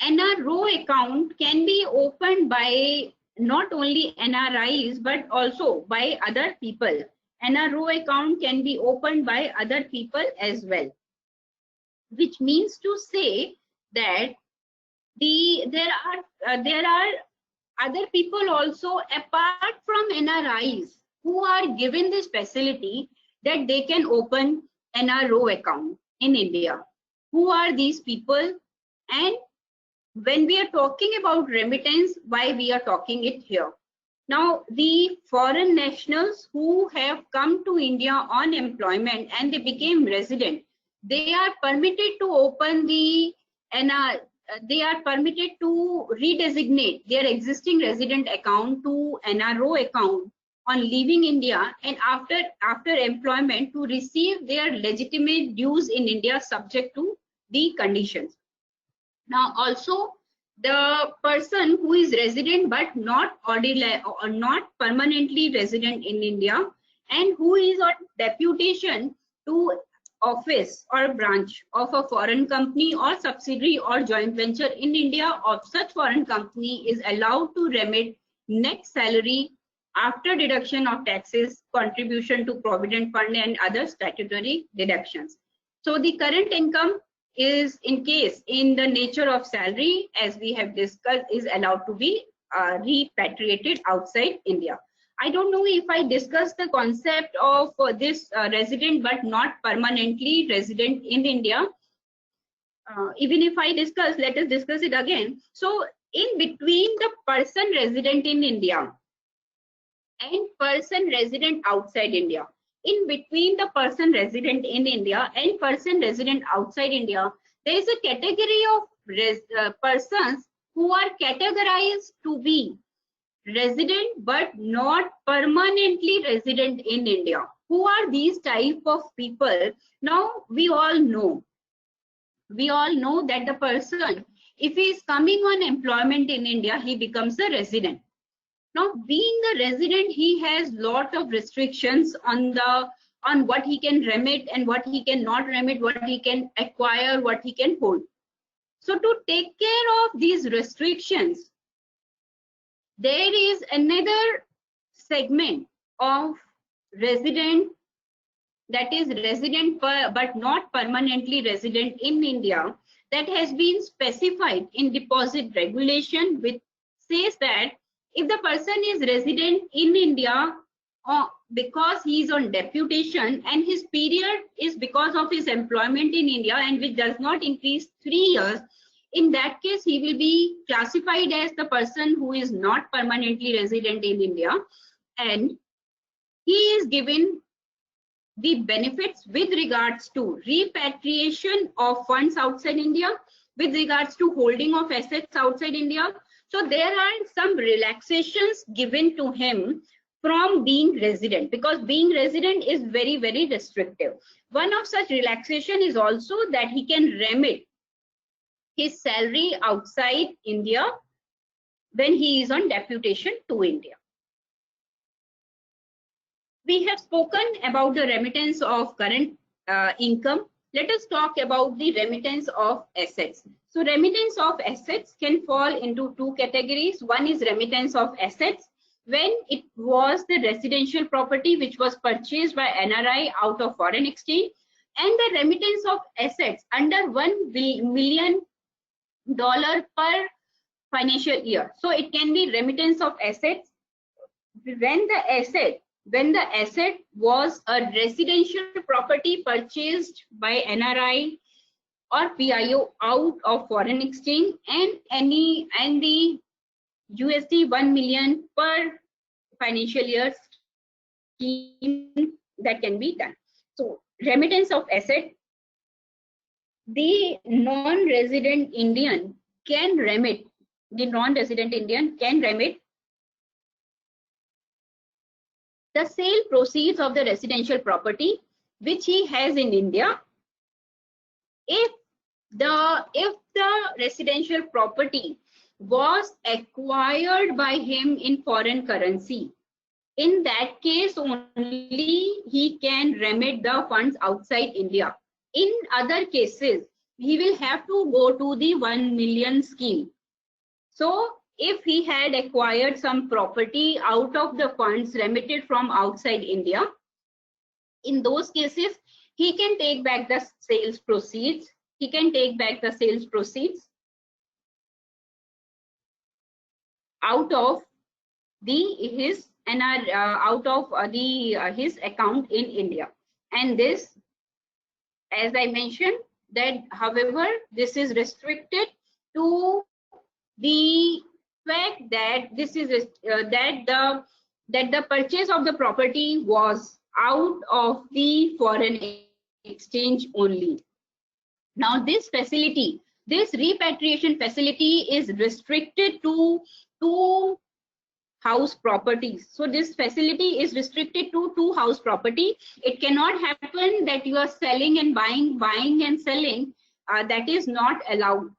NRO account can be opened by not only NRIs but also by other people. NRO account can be opened by other people as well, which means to say that there are other people also apart from NRIs who are given this facility that they can open NRO account in India. Who are these people? And when we are talking about remittance, why we are talking it here? Now, the foreign nationals who have come to India on employment and they became resident, they are permitted to open the they are permitted to redesignate their existing resident account to NRO account on leaving India, and after employment to receive their legitimate dues in India subject to the conditions. Now also the person who is resident but not ordinary or not permanently resident in India and who is on deputation to office or branch of a foreign company or subsidiary or joint venture in India of such foreign company is allowed to remit net salary after deduction of taxes, contribution to provident fund and other statutory deductions. So the current income is in the nature of salary, as we have discussed, is allowed to be repatriated outside India. I don't know if I discussed the concept of this resident but not permanently resident in India. Even if I discuss, let us discuss it again. So in between the person resident in India and person resident outside India, in between the person resident in India and person resident outside India, there is a category of persons who are categorized to be resident but not permanently resident in India. Who are these type of people? Now we all know that the person, if he is coming on employment in India, he becomes a resident. Now being a resident, he has lot of restrictions on what he can remit and what he cannot remit, what he can acquire, what he can hold. So to take care of these restrictions, there is another segment of resident, that is resident but not permanently resident in India, that has been specified in deposit regulation, which says that if the person is resident in India because he is on deputation and his period is because of his employment in India and which does not increase 3 years, in that case he will be classified as the person who is not permanently resident in India, and he is given the benefits with regards to repatriation of funds outside India, with regards to holding of assets outside India. So there are some relaxations given to him from being resident, because being resident is very, very restrictive. One of such relaxation is also that he can remit his salary outside India when he is on deputation to India. We have spoken about the remittance of current income. Let us talk about the remittance of assets. So remittance of assets can fall into two categories. One is remittance of assets when it was the residential property which was purchased by NRI out of foreign exchange, and the remittance of assets under $1 million per financial year. So it can be remittance of assets when the asset was a residential property purchased by NRI or PIO out of foreign exchange, and the USD 1 million per financial year scheme that can be done. So remittance of asset, the non-resident Indian can remit. The non-resident Indian can remit the sale proceeds of the residential property which he has in India if the residential property was acquired by him in foreign currency. In that case only he can remit the funds outside India. In other cases, he will have to go to the 1 million scheme. So if he had acquired some property out of the funds remitted from outside India, in those cases, he can take back the sales proceeds. He can take back the sales proceeds out of his account in India. And this, as I mentioned, that however, this is restricted to the fact that this is that the purchase of the property was out of the foreign exchange only. Now this facility, this repatriation facility is restricted to two house properties. So this facility is restricted to two house property. It cannot happen that you are selling and buying and selling. That is not allowed.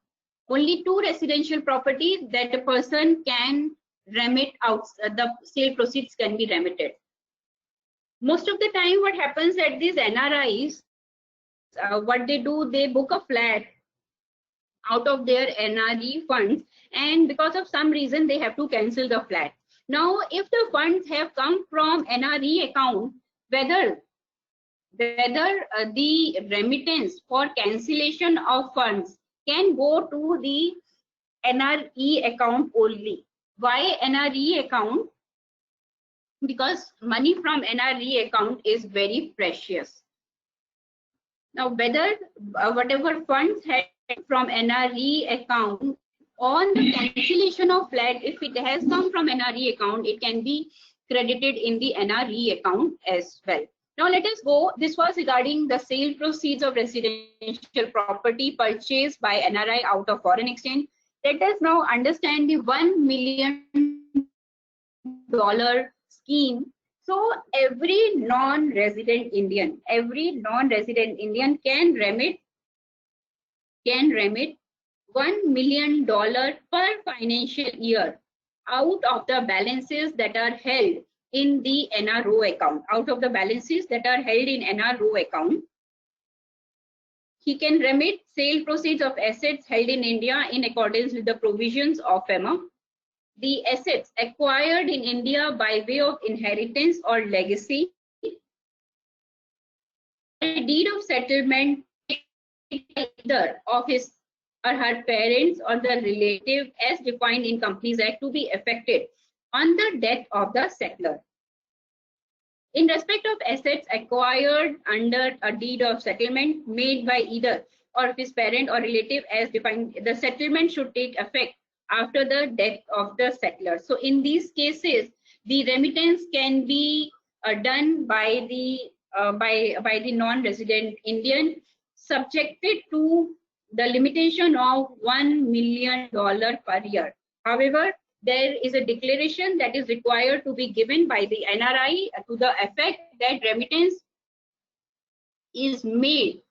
Only two residential properties that a person can remit out, the sale proceeds can be remitted. Most of the time what happens at these NRIs, what they do, they book a flat out of their NRE funds, and because of some reason they have to cancel the flat. Now if the funds have come from NRE account, whether the remittance for cancellation of funds can go to the NRE account only. Why NRE account? Because money from NRE account is very precious. Now whether whatever funds had from NRE account on the cancellation of flat, if it has come from NRE account, it can be credited in the NRE account as well. Now let us go. This was regarding the sale proceeds of residential property purchased by NRI out of foreign exchange. Let us now understand the $1 million scheme. So every non-resident Indian can remit $1 million per financial year out of the balances that are held in the NRO account. Out of the balances that are held in NRO account, he can remit sale proceeds of assets held in India in accordance with the provisions of FEMA. The assets acquired in India by way of inheritance or legacy, a deed of settlement either of his or her parents or the relative as defined in Companies Act to be effected on the death of the settler. In respect of assets acquired under a deed of settlement made by either or of his parent or relative as defined, the settlement should take effect after the death of the settler. So in these cases, the remittance can be done by the non-resident Indian, subjected to the limitation of $1 million per year. However, there is a declaration that is required to be given by the NRI to the effect that remittance is made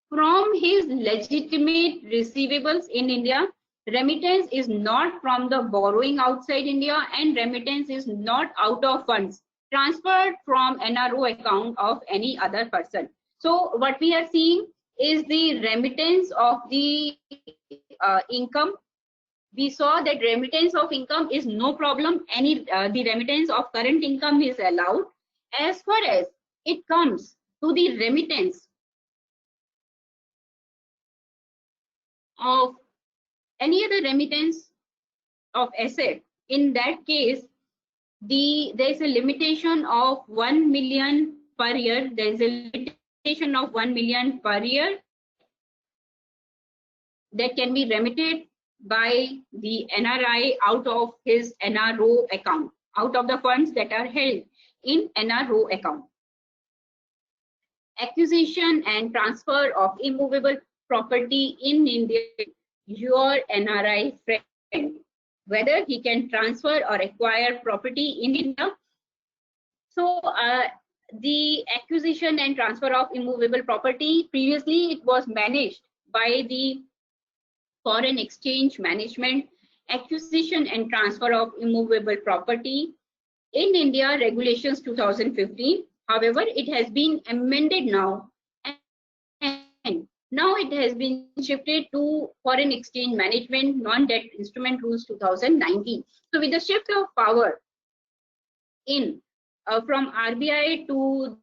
from his legitimate receivables in India. Remittance is not from the borrowing outside India, and remittance is not out of funds transferred from NRO account of any other person. So what we are seeing is the remittance of the income. We saw that remittance of income is no problem. The remittance of current income is allowed. As far as it comes to the remittance of any other remittance of asset, in that case, there is a limitation of 1 million per year. There is a limitation of 1 million per year. that can be remitted by the NRI out of his NRO account, out of the funds that are held in NRO account. Acquisition and transfer of immovable property in India, your NRI friend, whether he can transfer or acquire property in India. So the acquisition and transfer of immovable property, previously it was managed by the Foreign Exchange Management. Acquisition and transfer of immovable property in India, regulations 2015. However, it has been amended now, and now it has been shifted to Foreign Exchange Management Non-Debt Instrument Rules 2019. So with the shift of power in from RBI to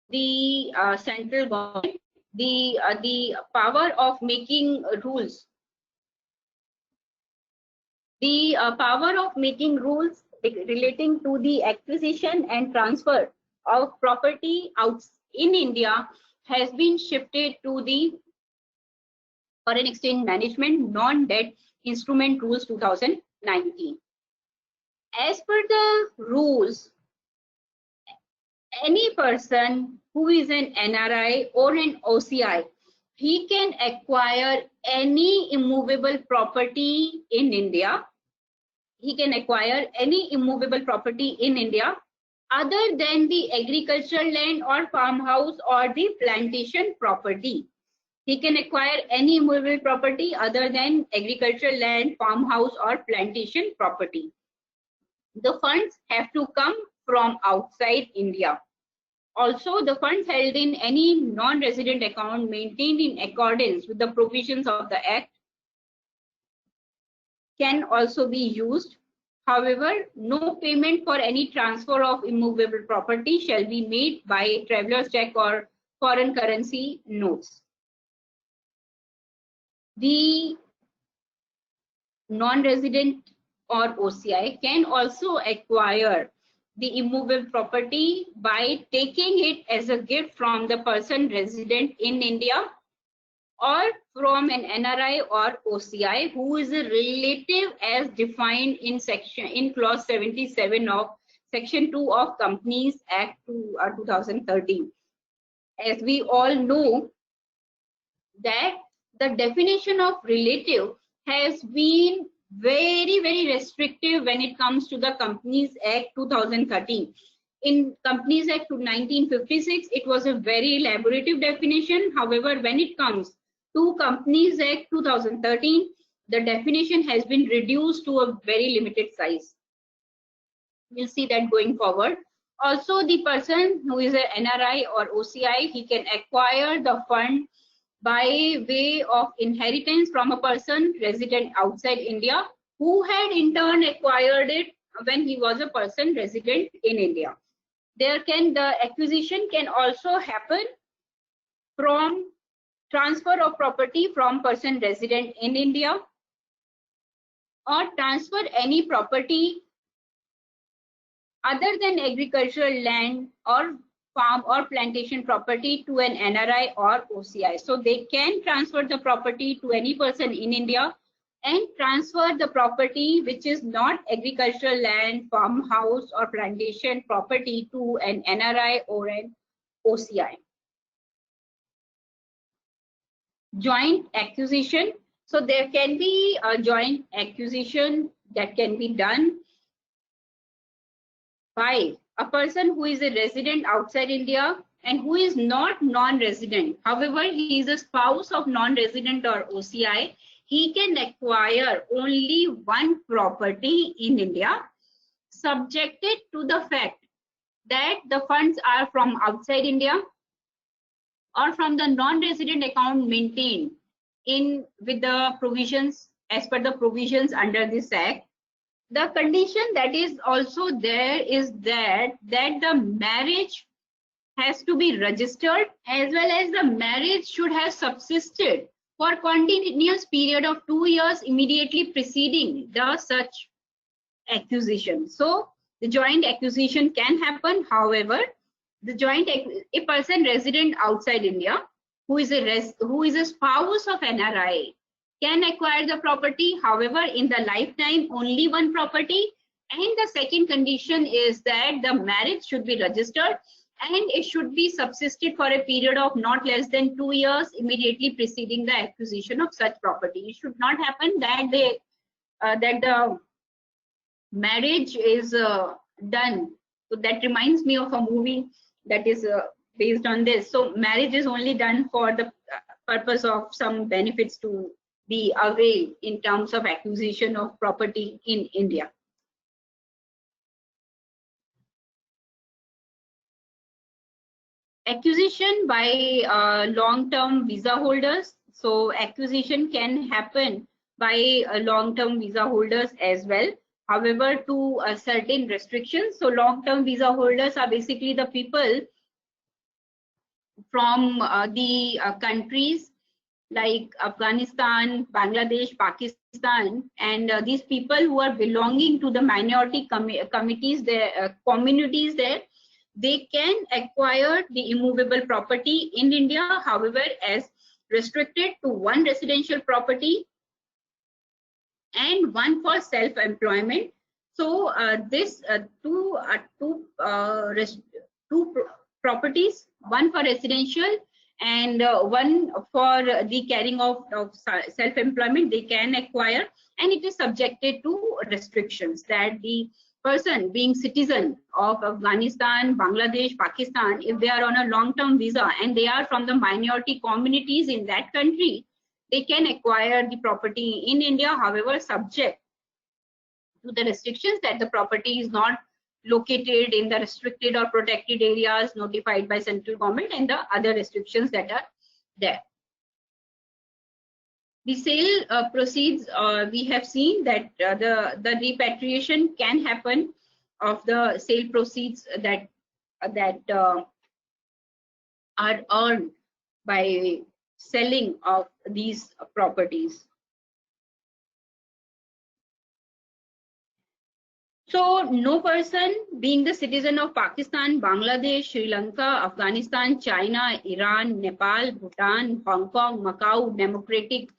the central government, the power of making rules, the power of making rules relating to the acquisition and transfer of property out in India has been shifted to the Foreign Exchange Management Non-Debt Instrument Rules 2019. As per the rules, any person who is an NRI or an OCI, he can acquire any immovable property in India. He can acquire any immovable property in India other than the agricultural land or farmhouse or the plantation property. He can acquire any immovable property other than agricultural land, farmhouse or plantation property. The funds have to come from outside India. Also, the funds held in any non-resident account maintained in accordance with the provisions of the Act can also be used. However, no payment for any transfer of immovable property shall be made by traveler's check or foreign currency notes. The non-resident or OCI can also acquire the immovable property by taking it as a gift from the person resident in India or from an NRI or OCI who is a relative as defined in clause 77 of section 2 of Companies Act 2013. As we all know that the definition of relative has been very restrictive when it comes to the Companies Act 2013. In Companies Act 1956, it was a very elaborative definition. However, when it comes to Companies Act 2013, the definition has been reduced to a very limited size. We'll see that going forward. Also, the person who is a NRI or OCI, he can acquire the fund by way of inheritance from a person resident outside India who had in turn acquired it when he was a person resident in India. The acquisition can also happen from transfer of property from person resident in India or transfer any property other than agricultural land or farm or plantation property to an NRI or OCI. So they can transfer the property to any person in India and transfer the property which is not agricultural land, farmhouse or plantation property to an NRI or an OCI. Joint acquisition. So there can be a joint acquisition that can be done by a person who is a resident outside India and who is not non-resident. However, he is a spouse of non-resident or OCI. He can acquire only one property in India, subjected to the fact that the funds are from outside India or from the non-resident account maintained with the provisions as per the provisions under this Act. The condition that is also there is that the marriage has to be registered as well as the marriage should have subsisted for continuous period of 2 years immediately preceding the such acquisition. So the joint acquisition can happen. However, a person resident outside India who is a spouse of NRI can acquire the property. However, in the lifetime, only one property. And the second condition is that the marriage should be registered and it should be subsisted for a period of not less than 2 years immediately preceding the acquisition of such property. It should not happen that the marriage is done. So that reminds me of a movie that is based on this. So marriage is only done for the purpose of some benefits to be availed in terms of acquisition of property in India. Acquisition by long-term visa holders. So acquisition can happen by long-term visa holders as well. However, to certain restrictions. So long-term visa holders are basically the people from the countries like Afghanistan, Bangladesh, Pakistan, and these people who are belonging to the minority communities there, they can acquire the immovable property in India, however, as restricted to one residential property and one for self-employment. So this two properties, one for residential and one for the carrying of self-employment, they can acquire, and it is subjected to restrictions that the person being citizen of Afghanistan, Bangladesh, Pakistan, if they are on a long-term visa and they are from the minority communities in that country, they can acquire the property in India, however, subject to the restrictions that the property is not located in the restricted or protected areas notified by central government and the other restrictions that are there. The sale proceeds, we have seen that the repatriation can happen of the sale proceeds that are earned by selling of these properties. So no person being the citizen of Pakistan, Bangladesh, Sri Lanka, Afghanistan, China, Iran, Nepal, Bhutan, Hong Kong, Macau, Democratic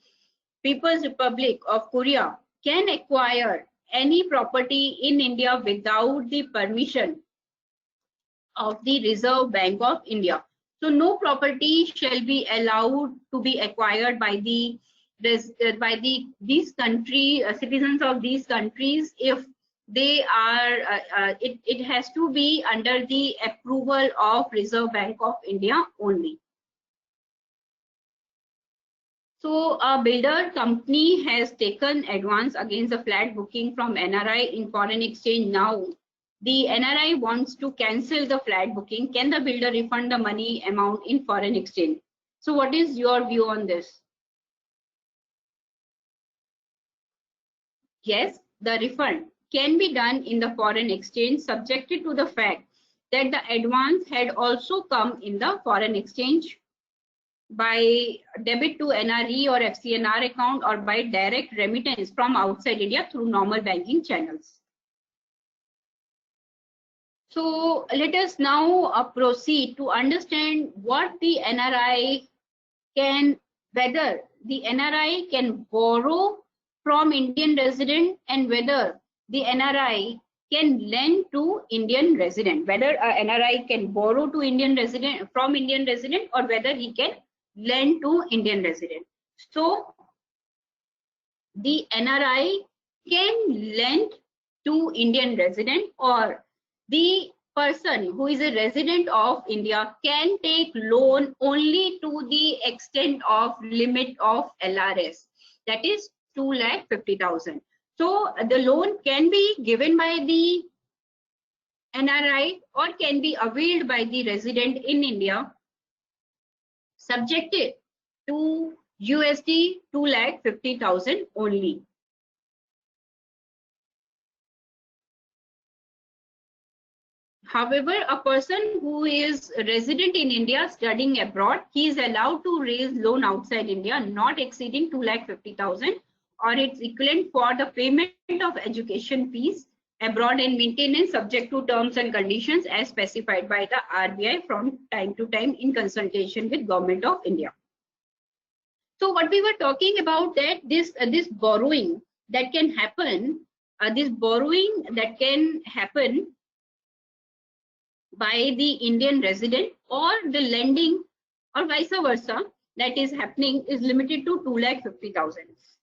People's Republic of Korea can acquire any property in India without the permission of the Reserve Bank of India. So no property shall be allowed to be acquired by these country citizens of these countries if they are it has to be under the approval of Reserve Bank of India only. So a builder company has taken advance against the flat booking from NRI in foreign exchange. Now the NRI wants to cancel the flat booking. Can the builder refund the money amount in foreign exchange? So what is your view on this? Yes, the refund can be done in the foreign exchange subjected to the fact that the advance had also come in the foreign exchange by debit to NRE or FCNR account or by direct remittance from outside India through normal banking channels. So let us now proceed to understand what the NRI can, whether the NRI can borrow from Indian resident and whether the NRI can lend to Indian resident, whether a NRI can borrow to Indian resident from Indian resident or whether he can lend to Indian resident. So the NRI can lend to Indian resident, or the person who is a resident of India can take loan only to the extent of limit of LRS, that is 2,50,000. So the loan can be given by the NRI or can be availed by the resident in India, subjected to USD 2,50,000 only. However, a person who is resident in India studying abroad, he is allowed to raise loan outside India not exceeding 2,50,000 or its equivalent for the payment of education fees abroad and maintenance subject to terms and conditions as specified by the RBI from time to time in consultation with Government of India. So what we were talking about, that this borrowing that can happen, by the Indian resident, or the lending or vice versa that is happening, is limited to 2,50,000.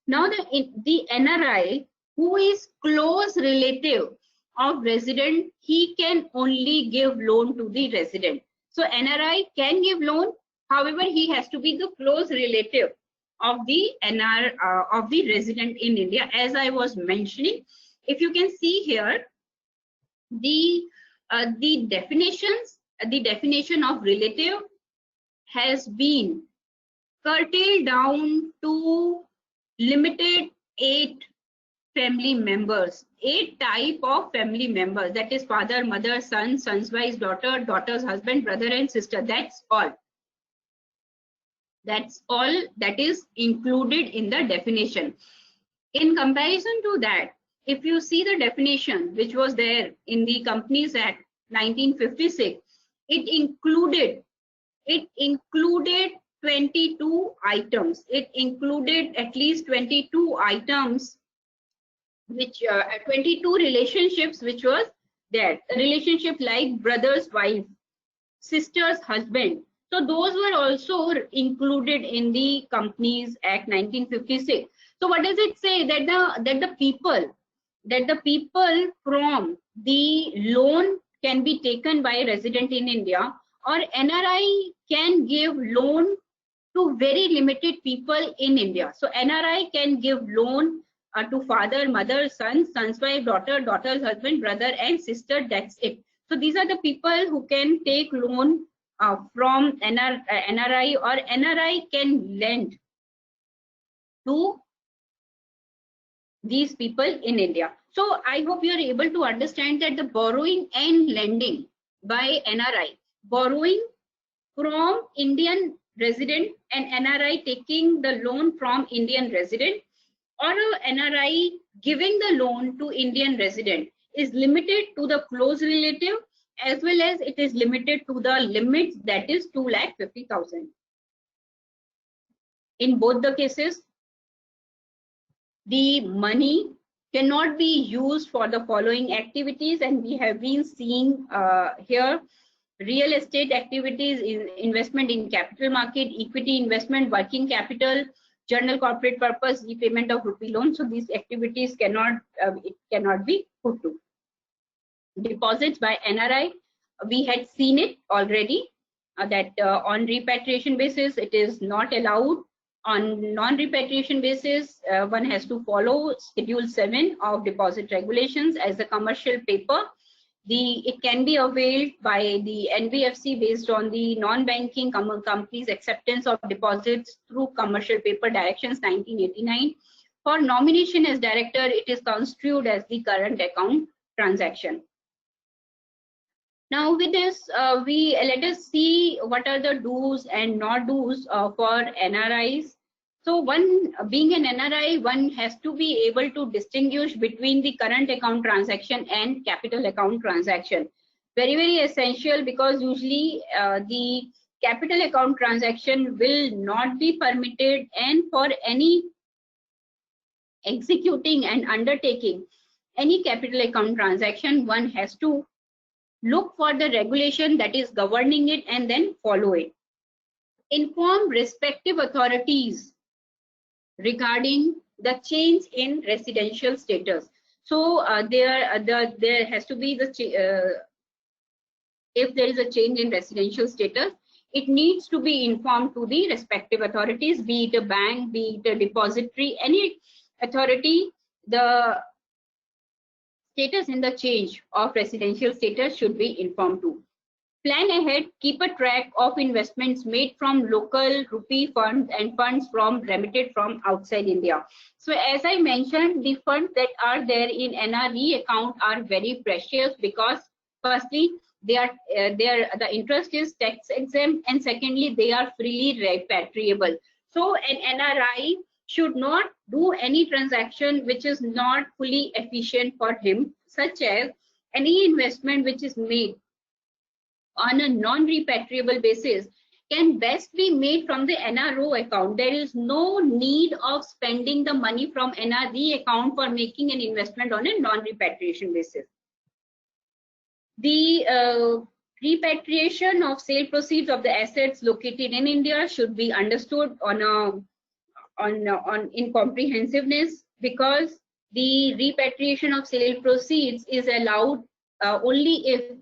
Now the NRI who is close relative of resident, he can only give loan to the resident. So NRI can give loan, however he has to be the close relative of the of the resident in India, as I was mentioning. If you can see here, the definition of relative has been curtailed down to limited 8 family members, 8 type of family members, that is father, mother, son, son's wife, daughter, daughter's husband, brother and sister. That's all that is included in the definition. In comparison to that, if you see the definition which was there in the Companies Act 1956, it included 22 items. It included at least 22 items, which 22 relationships which was there. A relationship like brother's wife, sister's husband. So those were also included in the Companies Act 1956. So what does it say? That the people from the loan can be taken by a resident in India, or NRI can give loan to very limited people in India. So NRI can give loan to father, mother, son, son's wife, daughter, daughter's husband, brother and sister. That's it. So these are the people who can take loan from NRI, or NRI can lend to these people in India. So I hope you are able to understand that the borrowing and lending by NRI, borrowing from Indian resident and NRI taking the loan from Indian resident, or NRI giving the loan to Indian resident, is limited to the close relative, as well as it is limited to the limits, that is 2,50,000. In both the cases, the money cannot be used for the following activities, and we have been seeing here: real estate activities, investment in capital market, equity investment, working capital, general corporate purpose, repayment of rupee loan. So these activities cannot be put to. Deposits by NRI, we had seen it already, that on repatriation basis it is not allowed. On non-repatriation basis, one has to follow Schedule 7 of deposit regulations as a commercial paper. It can be availed by the NBFC based on the non-banking companies acceptance of deposits through commercial paper directions 1989. For nomination as director, it is construed as the current account transaction. Now with this, let us see what are the do's and not do's for NRIs. So being an NRI, one has to be able to distinguish between the current account transaction and capital account transaction. Very, very essential, because usually the capital account transaction will not be permitted, and for any executing and undertaking any capital account transaction, one has to look for the regulation that is governing it and then follow it. Inform respective authorities regarding the change in residential status. So there has to be if there is a change in residential status, it needs to be informed to the respective authorities, be it a bank, be it a depository, any authority. The status in the change of residential status should be informed to. Plan ahead, keep a track of investments made from local rupee funds and funds remitted from outside India. So as I mentioned, the funds that are there in NRE account are very precious, because firstly, the interest is tax exempt, and secondly, they are freely repatriable. So an NRI should not do any transaction which is not fully efficient for him, such as any investment which is made on a non-repatriable basis. can best be made from the NRO account. There is no need of spending the money from NRE account for making an investment on a non-repatriation basis. The repatriation of sale proceeds of the assets located in India should be understood in comprehensiveness, because the repatriation of sale proceeds is allowed only if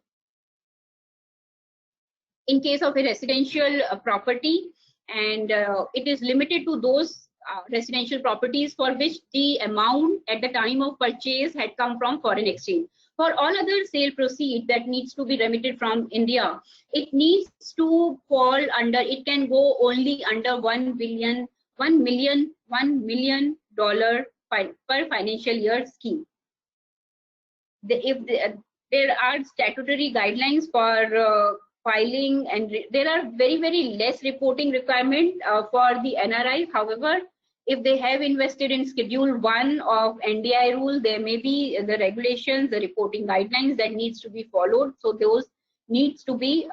in case of a residential property, and it is limited to those residential properties for which the amount at the time of purchase had come from foreign exchange. For all other sale proceeds that needs to be remitted from India, it needs to fall under, it can go only under $1 million per financial year scheme. There are statutory guidelines for filing, and there are very less reporting requirement for the NRIs. However, if they have invested in Schedule 1 of NDI rule, there may be the regulations, the reporting guidelines that needs to be followed. So those needs to be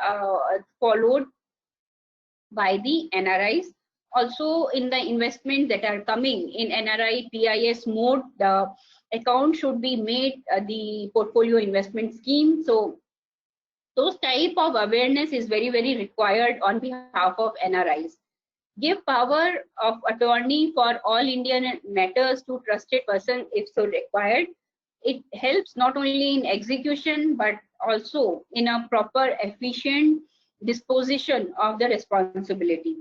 followed by the NRIs. Also, in the investments that are coming in NRI PIS mode, the account should be made the portfolio investment scheme. So those type of awareness is very required on behalf of NRIs. Give power of attorney for all Indian matters to trusted person if so required. It helps not only in execution but also in a proper efficient disposition of the responsibility.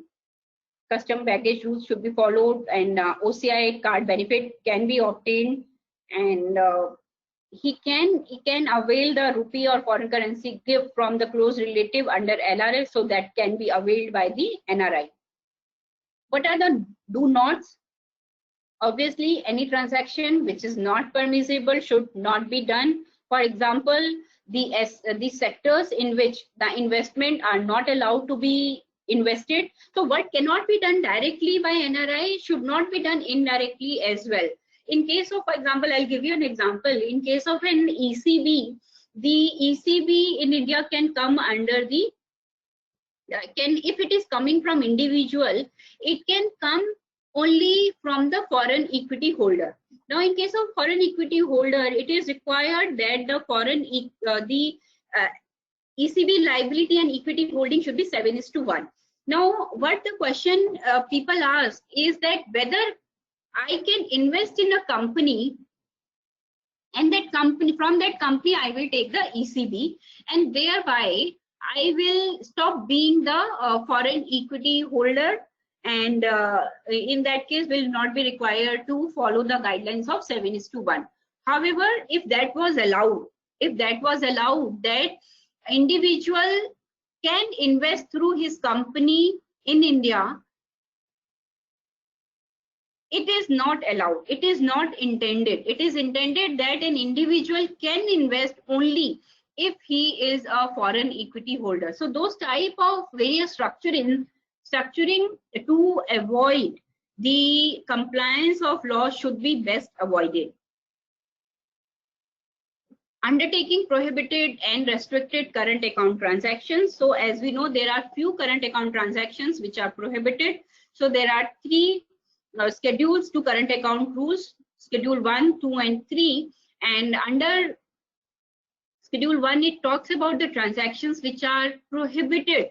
Custom baggage rules should be followed, and OCI card benefit can be obtained, and he can avail the rupee or foreign currency gift from the close relative under LRF, so that can be availed by the NRI. What are the do nots? Obviously, any transaction which is not permissible should not be done. For example, the sectors in which the investment are not allowed to be invested. So what cannot be done directly by NRI should not be done indirectly as well. In case of, for example, I'll give you an example. In case of an ECB, the ECB in India can come under the if it is coming from individual, it can come only from the foreign equity holder. Now, in case of foreign equity holder, it is required that the ECB liability and equity holding should be 7:1. Now, what the question people ask is that whether I can invest in a company, and that company, from that company I will take the ECB, and thereby I will stop being the foreign equity holder, and in that case will not be required to follow the guidelines of 7:1. However, if that was allowed that individual can invest through his company in India, it is not allowed. It is not intended. It is intended that an individual can invest only if he is a foreign equity holder. So those type of various structuring to avoid the compliance of law should be best avoided. Undertaking prohibited and restricted current account transactions. So as we know, there are few current account transactions which are prohibited. So there are three schedules to current account rules: Schedule 1, 2, and 3. And under Schedule 1, it talks about the transactions which are prohibited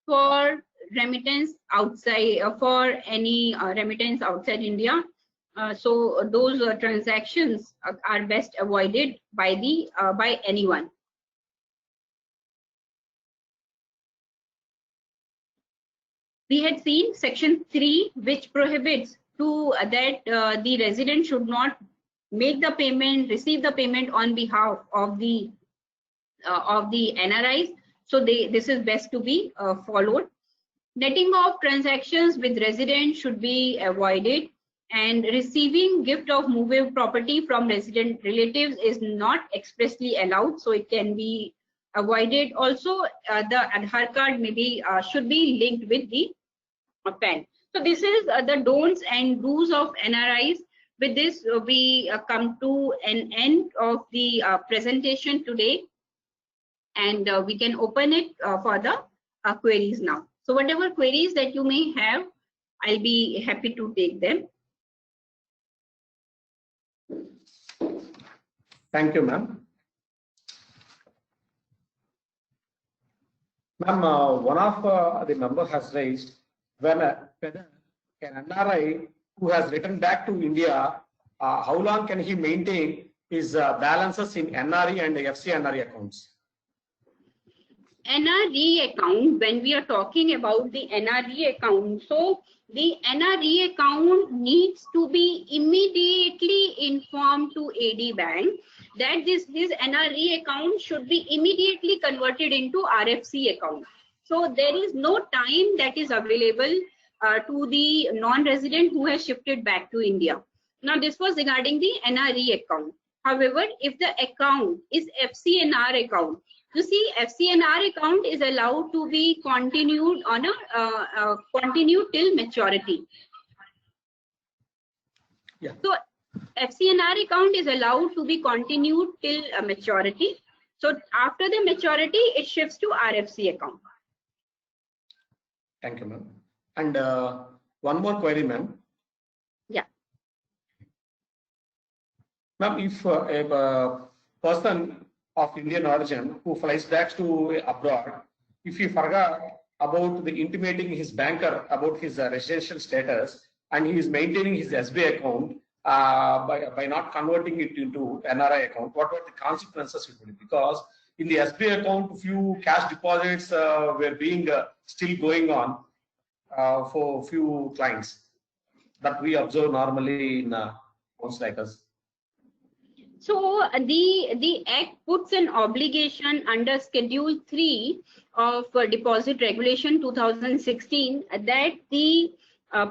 for remittance outside, for any remittance outside India. So those transactions are best avoided by anyone. We had seen Section 3, which prohibits that the resident should not make the payment, receive the payment on behalf of the NRIs. So this is best to be followed. Netting of transactions with residents should be avoided, and receiving gift of movable property from resident relatives is not expressly allowed, so it can be avoided. Also, the Aadhaar card maybe should be linked with the PAN. So this is the don'ts and do's of NRIs. With this, we come to an end of the presentation today, and we can open it for the queries now. So whatever queries that you may have, I'll be happy to take them. Thank you, ma'am. Ma'am, one of the members has raised whether an NRI who has returned back to India, how long can he maintain his balances in NRE and FCNRE accounts? NRE account, when we are talking about the NRE account, so the NRE account needs to be immediately informed to AD Bank that his NRE account should be immediately converted into RFC account. So there is no time that is available to the non-resident who has shifted back to India. Now this was regarding the NRE account. However, if the account is FCNR account, you see, FCNR account is allowed to be continued on a continued till maturity. Yeah. So FCNR account is allowed to be continued till maturity. So after the maturity, it shifts to RFC account. Thank you, ma'am. And one more query, ma'am. Yeah. Ma'am, if a person of Indian origin who flies back to abroad, if he forgot about the intimating his banker about his residential status and he is maintaining his SBI account by not converting it into NRI account, what were the consequences it would be? Because in the SBI account, few cash deposits were being still going on for few clients that we observe normally in accounts like us. So the Act puts an obligation under Schedule 3 of Deposit Regulation 2016 that the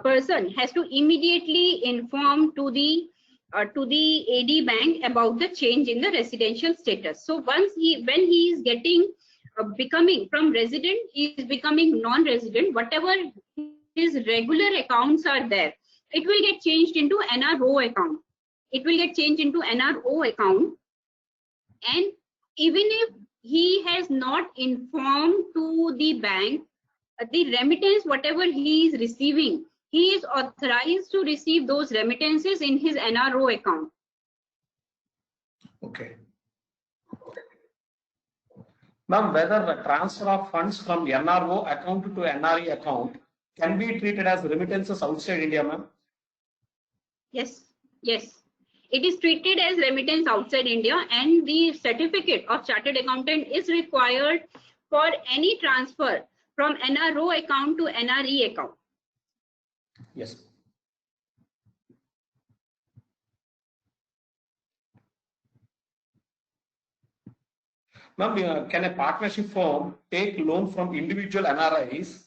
person has to immediately inform to the AD Bank about the change in the residential status. So when he is getting becoming from resident, he is becoming non-resident. Whatever his regular accounts are there, it will get changed into NRO account. It will get changed into NRO account, and even if he has not informed to the bank the remittance whatever he is receiving, he is authorized to receive those remittances in his NRO account. Okay. Ma'am, whether the transfer of funds from NRO account to NRE account can be treated as remittances outside India, ma'am? Yes, yes. It is treated as remittance outside India, and the certificate of chartered accountant is required for any transfer from NRO account to NRE account. Yes. Ma'am, can a partnership firm take loan from individual NRIs?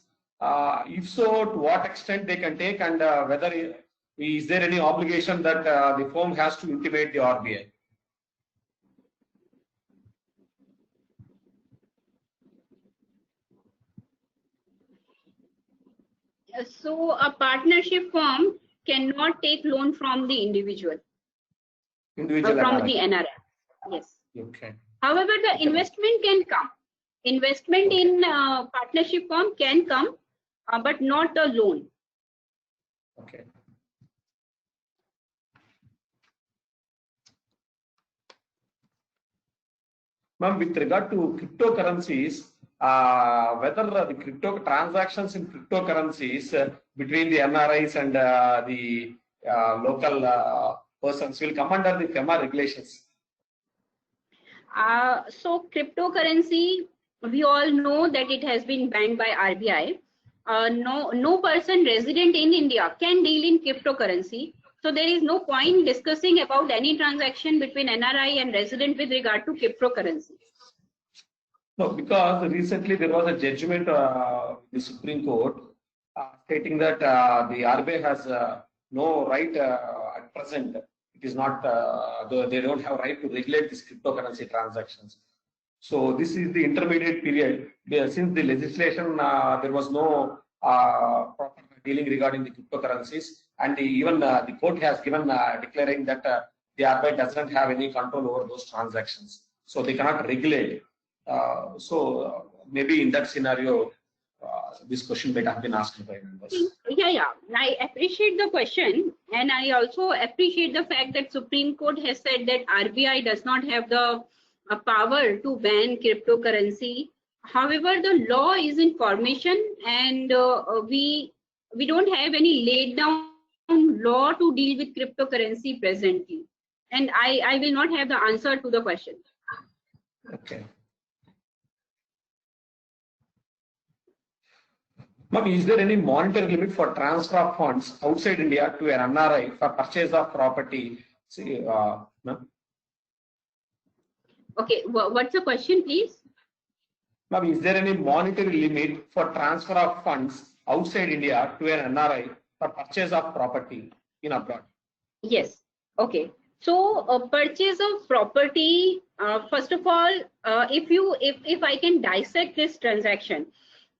If so, to what extent they can take, and whether is there any obligation that the firm has to intimate the RBI? So a partnership firm cannot take loan from the individual. From NRI. the NRI. Yes. Okay. However, the investment can come. Investment in partnership firm can come, but not the loan. Okay. Ma'am, with regard to cryptocurrencies, whether the crypto transactions in cryptocurrencies between the NRIs and the local persons will come under the FEMA regulations. So cryptocurrency, we all know that it has been banned by RBI. No person resident in India can deal in cryptocurrency. So there is no point discussing about any transaction between NRI and resident with regard to cryptocurrency. No, because recently there was a judgment in the Supreme Court stating that the RBI has no right at present. It is not, they don't have right to regulate these cryptocurrency transactions. So this is the intermediate period. Since the legislation, there was no proper dealing regarding the cryptocurrencies, and even the court has given declaring that the RBI doesn't have any control over those transactions, so they cannot regulate. So maybe in that scenario, this question might have been asked by members. Yeah. I appreciate the question, and I also appreciate the fact that Supreme Court has said that RBI does not have the power to ban cryptocurrency. However, the law is in formation, and we don't have any laid down law to deal with cryptocurrency presently. And I will not have the answer to the question. Okay. Ma'am, is there any monetary limit for transfer of funds outside India to an NRI for purchase of property? See, ma'am. Okay, what's the question, please? Ma'am, is there any monetary limit for transfer of funds outside India to an NRI for purchase of property in abroad? Yes. Okay. So purchase of property, first of all, if I can dissect this transaction,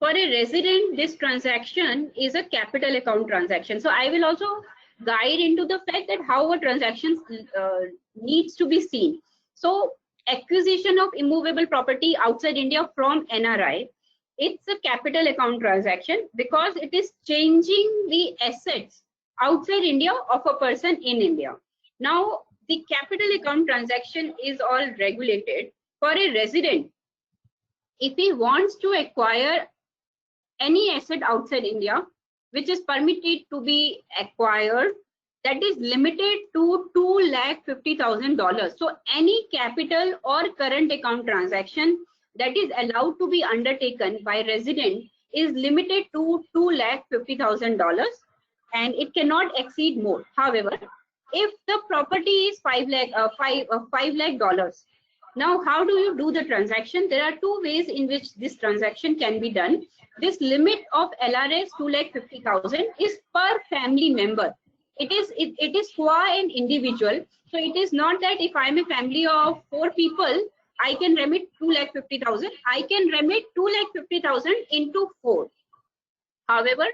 for a resident, this transaction is a capital account transaction. So I will also guide into the fact that how a transaction needs to be seen. So acquisition of immovable property outside India from NRI, it's a capital account transaction because it is changing the assets outside India of a person in India. Now, the capital account transaction is all regulated. For a resident, if he wants to acquire any asset outside India, which is permitted to be acquired, that is limited to $250,000. So any capital or current account transaction that is allowed to be undertaken by resident is limited to $250,000, and it cannot exceed more. However, if the property is $5 lakh, now how do you do the transaction? There are two ways in which this transaction can be done. This limit of LRS 250,000 is per family member. It is qua an individual. So it is not that if I'm a family of 4 people, I can remit 250,000. I can remit 250,000 into 4. However,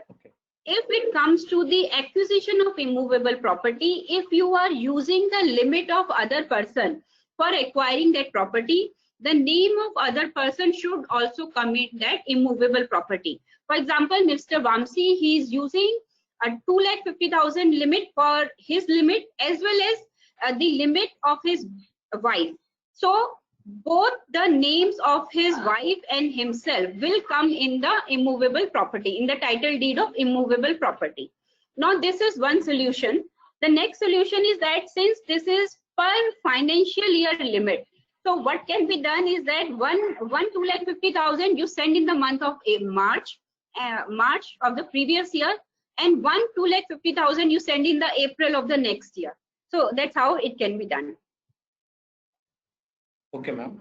if it comes to the acquisition of immovable property, if you are using the limit of other person for acquiring that property, the name of other person should also commit that immovable property. For example, Mr. Vamsi, he is using a 250,000 limit for his limit as well as the limit of his wife. So both the names of his wife and himself will come in the immovable property, in the title deed of immovable property. Now this is one solution. The next solution is that since this is per financial year limit, so what can be done is that one 250,000 you send in the month of March of the previous year, and one 250,000 you send in the April of the next year. So that's how it can be done. Okay, ma'am.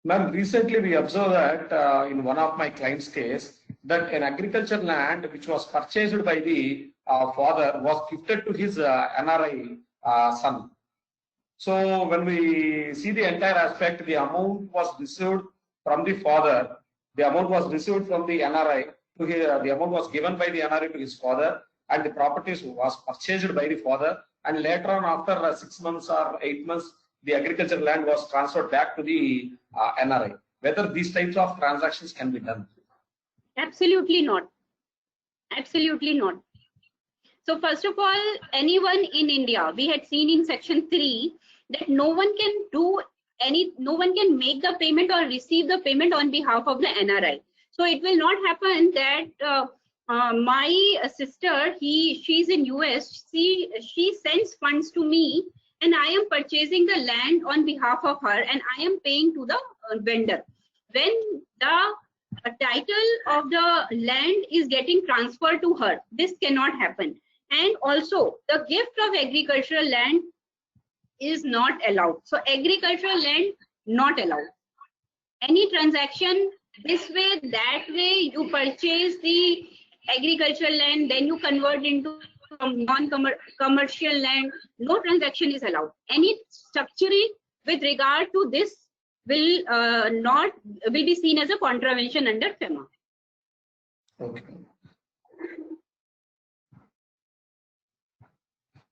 Ma'am, recently we observed that in one of my clients' case, that an agricultural land which was purchased by the father was gifted to his NRI son. So when we see the entire aspect, the amount was received from the father, the amount was received from the NRI, the amount was given by the NRI to his father, and the properties was purchased by the father, and later on after 6 months or 8 months, the agricultural land was transferred back to the NRI. Whether these types of transactions can be done? Absolutely not. Absolutely not. So first of all, anyone in India, we had seen in section 3 that no one can make the payment or receive the payment on behalf of the NRI. So it will not happen that my sister, she's in US, she sends funds to me, and I am purchasing the land on behalf of her, and I am paying to the vendor. When the title of the land is getting transferred to her, this cannot happen. And also, the gift of agricultural land is not allowed. So agricultural land not allowed. Any transaction this way, that way, you purchase the agricultural land, then you convert into non-commercial land, no transaction is allowed. Any structuring with regard to this will be seen as a contravention under FEMA. Okay.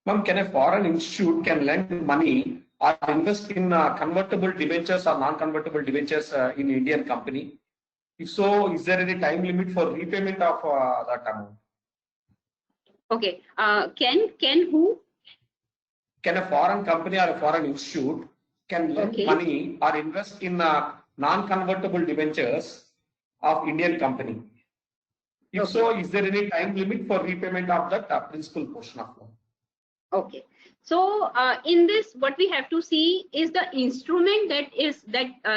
Ma'am, can a foreign institute can lend money or invest in convertible debentures or non-convertible debentures in Indian company? If so, is there any time limit for repayment of that amount? Okay. Can who? Can a foreign company or a foreign institute can lend Okay. money or invest in non-convertible debentures of Indian company? If Okay. so, is there any time limit for repayment of that principal portion of loan? Okay. So in this, what we have to see is the instrument that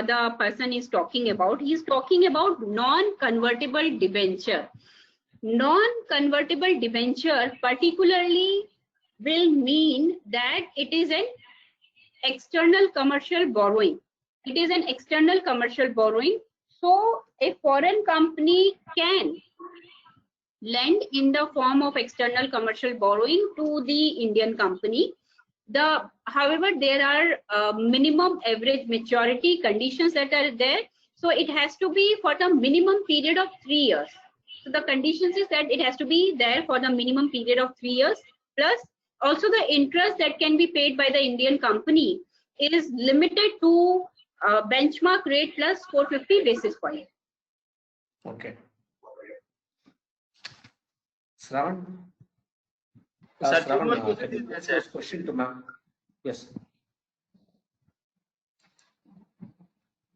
the person is talking about. He is talking about non-convertible debenture. Non-convertible debenture particularly will mean that it is an external commercial borrowing. It is an external commercial borrowing. So a foreign company can lend in the form of external commercial borrowing to the Indian company. However, there are minimum average maturity conditions that are there. So it has to be for the minimum period of 3 years. So the conditions is that it has to be there for the minimum period of 3 years. Plus also the interest that can be paid by the Indian company is limited to benchmark rate plus 450 basis points. Okay. Shravan? Sir, two more Shravan, questions. can you pose this question to ma'am? Yes.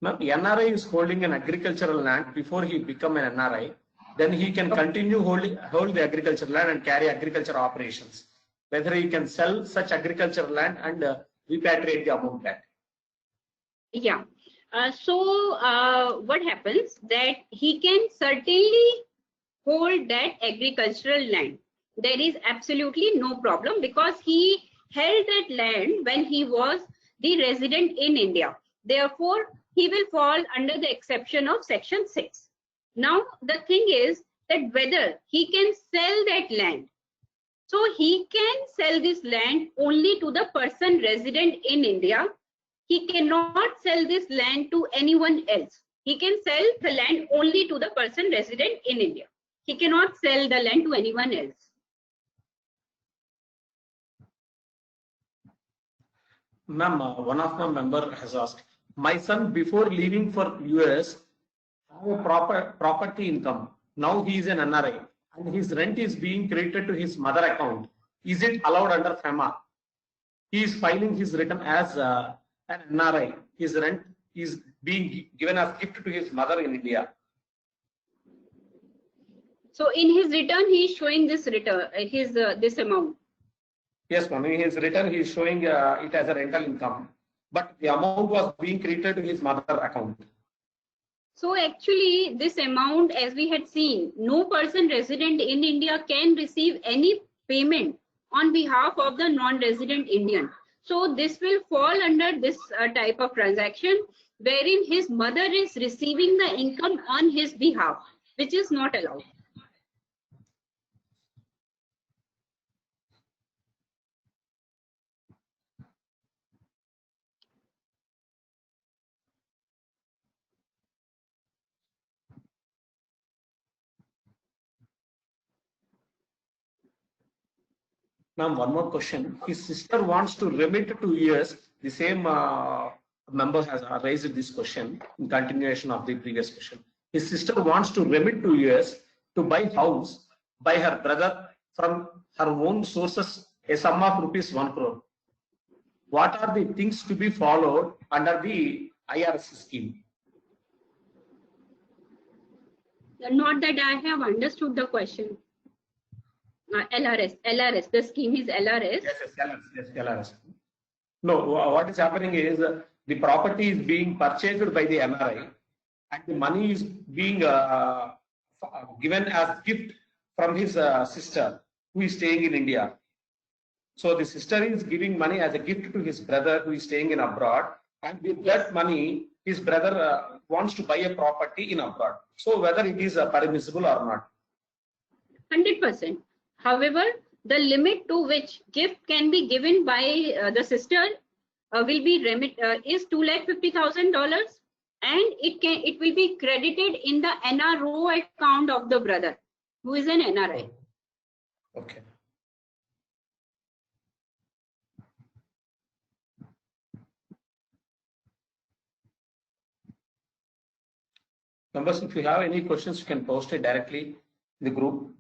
Ma'am, NRI is holding an agricultural land before he become an NRI. Then he can continue hold the agricultural land and carry agriculture operations. Whether he can sell such agricultural land and repatriate the amount back. Yeah. So what happens that he can certainly hold that agricultural land. There is absolutely no problem because he held that land when he was the resident in India. Therefore, he will fall under the exception of Section 6. Now, the thing is that whether he can sell that land. So he can sell this land only to the person resident in India. He cannot sell this land to anyone else. He can sell the land only to the person resident in India. He cannot sell the land to anyone else. Ma'am, one of my member has asked, my son before leaving for US have a property income. Now he is an NRI and his rent is being credited to his mother account. Is it allowed under FEMA? He is filing his return as an NRI. His rent is being given as gift to his mother in India. So in his return, he is showing this return, this amount. Yes, ma'am. In his return, he is showing it as a rental income, but the amount was being credited to his mother account. So actually, this amount, as we had seen, no person resident in India can receive any payment on behalf of the non-resident Indian. So this will fall under this type of transaction, wherein his mother is receiving the income on his behalf, which is not allowed. Ma'am, one more question. His sister wants to remit to US. The same member has raised this question in continuation of the previous question. His sister wants to remit to US to buy house by her brother from her own sources, a sum of ₹1 crore. What are the things to be followed under the IRS scheme? Not that I have understood the question. LRS. The scheme is LRS. Yes, LRS. No, what is happening is the property is being purchased by the NRI and the money is being given as gift from his sister who is staying in India. So the sister is giving money as a gift to his brother who is staying in abroad, and with that money, his brother wants to buy a property in abroad. So whether it is permissible or not. 100%. However, the limit to which gift can be given by the sister will be is $250,000, and it will be credited in the NRO account of the brother who is an NRI. Okay. Members, if you have any questions, you can post it directly in the group.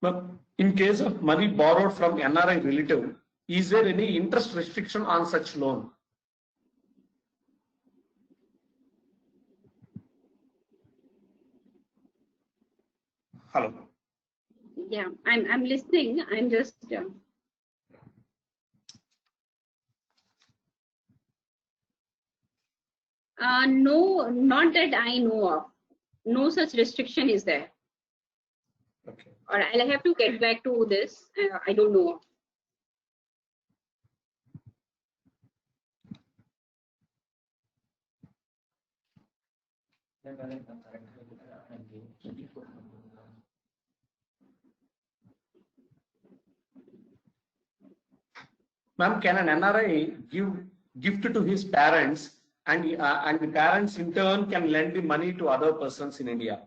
But in case of money borrowed from NRI relative, is there any interest restriction on such loan? Hello. Yeah, I'm listening. I'm just. No, not that I know of. No such restriction is there. Okay. Or I'll have to get back to this. I don't know. Ma'am, can an NRI give gift to his parents and the parents in turn can lend the money to other persons in India?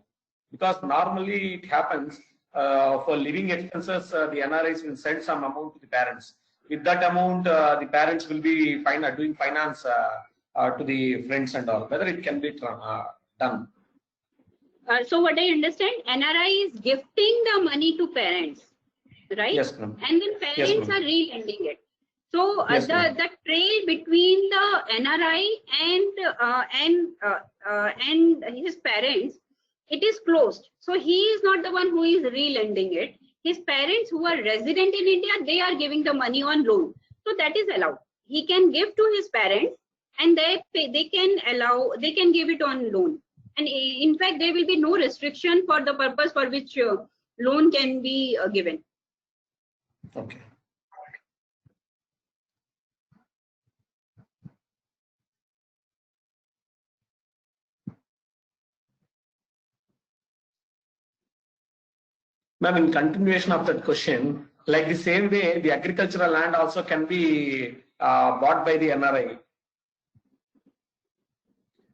Because normally it happens for living expenses, the NRIs will send some amount to the parents. With that amount, the parents will be doing finance to the friends and all. Whether it can be done. So what I understand, NRI is gifting the money to parents, right? Yes, ma'am. And then parents Yes, are re-lending it. So Yes, the trail between the NRI and his parents, it is closed. So he is not the one who is re-lending it. His parents who are resident in India, they are giving the money on loan. So that is allowed. He can give to his parents, and they can give it on loan. And in fact, there will be no restriction for the purpose for which loan can be given. Okay. Ma'am, in continuation of that question, like the same way, the agricultural land also can be bought by the NRI.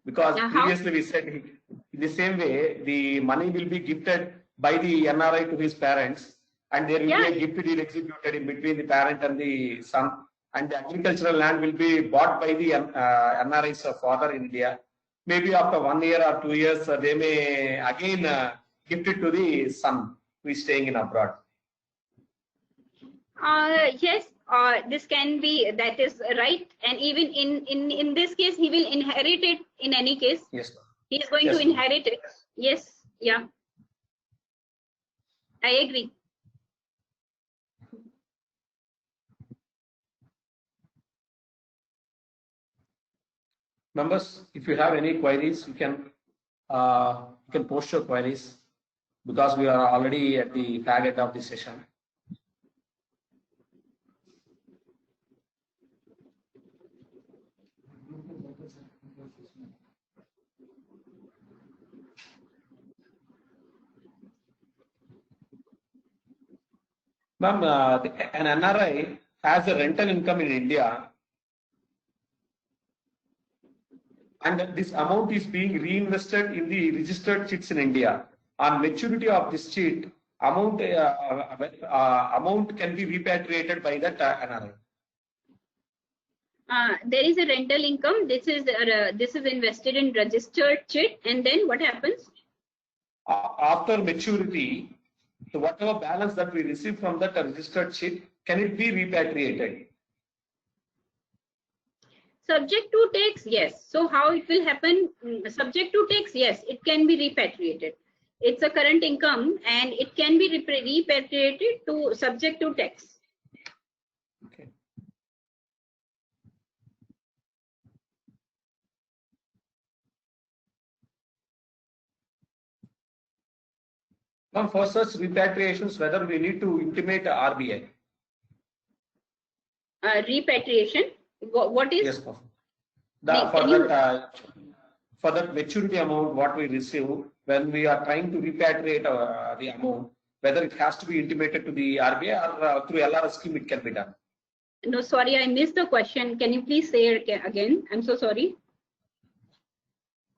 Because previously we said in the same way, the money will be gifted by the NRI to his parents, and there will be a gift deed executed in between the parent and the son, and the agricultural land will be bought by the NRI's father in India. Maybe after 1 year or 2 years, they may again gift it to the son who is staying in abroad. Yes, this can be, that is right. And even in this case, he will inherit it in any case. Yes. He is going to inherit it. Yes, yeah. I agree. Members, if you have any queries, you can post your queries, because we are already at the fag end of the session. Ma'am, an NRI has a rental income in India, and this amount is being reinvested in the registered chits in India. On maturity of this chit, amount can be repatriated by that NRI. There is a rental income. This is invested in registered chit, and then what happens? After maturity, so whatever balance that we receive from that registered chit, can it be repatriated? Subject to tax, yes. So how it will happen? Subject to tax, yes, it can be repatriated. It's a current income, and it can be repatriated to subject to tax. Okay. Now, for such repatriations, whether we need to intimate RBI? Repatriation. What is? Yes, for that maturity amount, what we receive, when we are trying to repatriate the amount, whether it has to be intimated to the RBI or through LRS scheme, it can be done. No, sorry, I missed the question. Can you please say it again? I'm so sorry.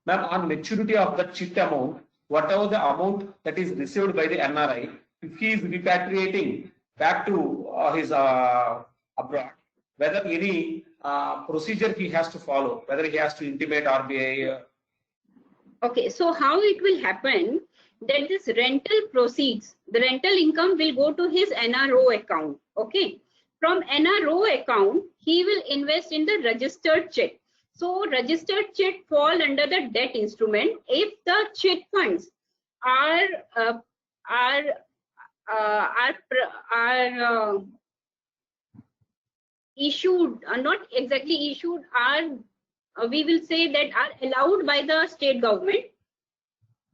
Ma'am, on maturity of the chit amount, whatever the amount that is received by the NRI, if he is repatriating back to his abroad, whether any procedure he has to follow, whether he has to intimate RBI. Okay, so how it will happen that this rental proceeds, the rental income will go to his NRO account. Okay, from NRO account, he will invest in the registered chit. So registered chit fall under the debt instrument if the chit funds are issued, not exactly issued, we will say that are allowed by the state government.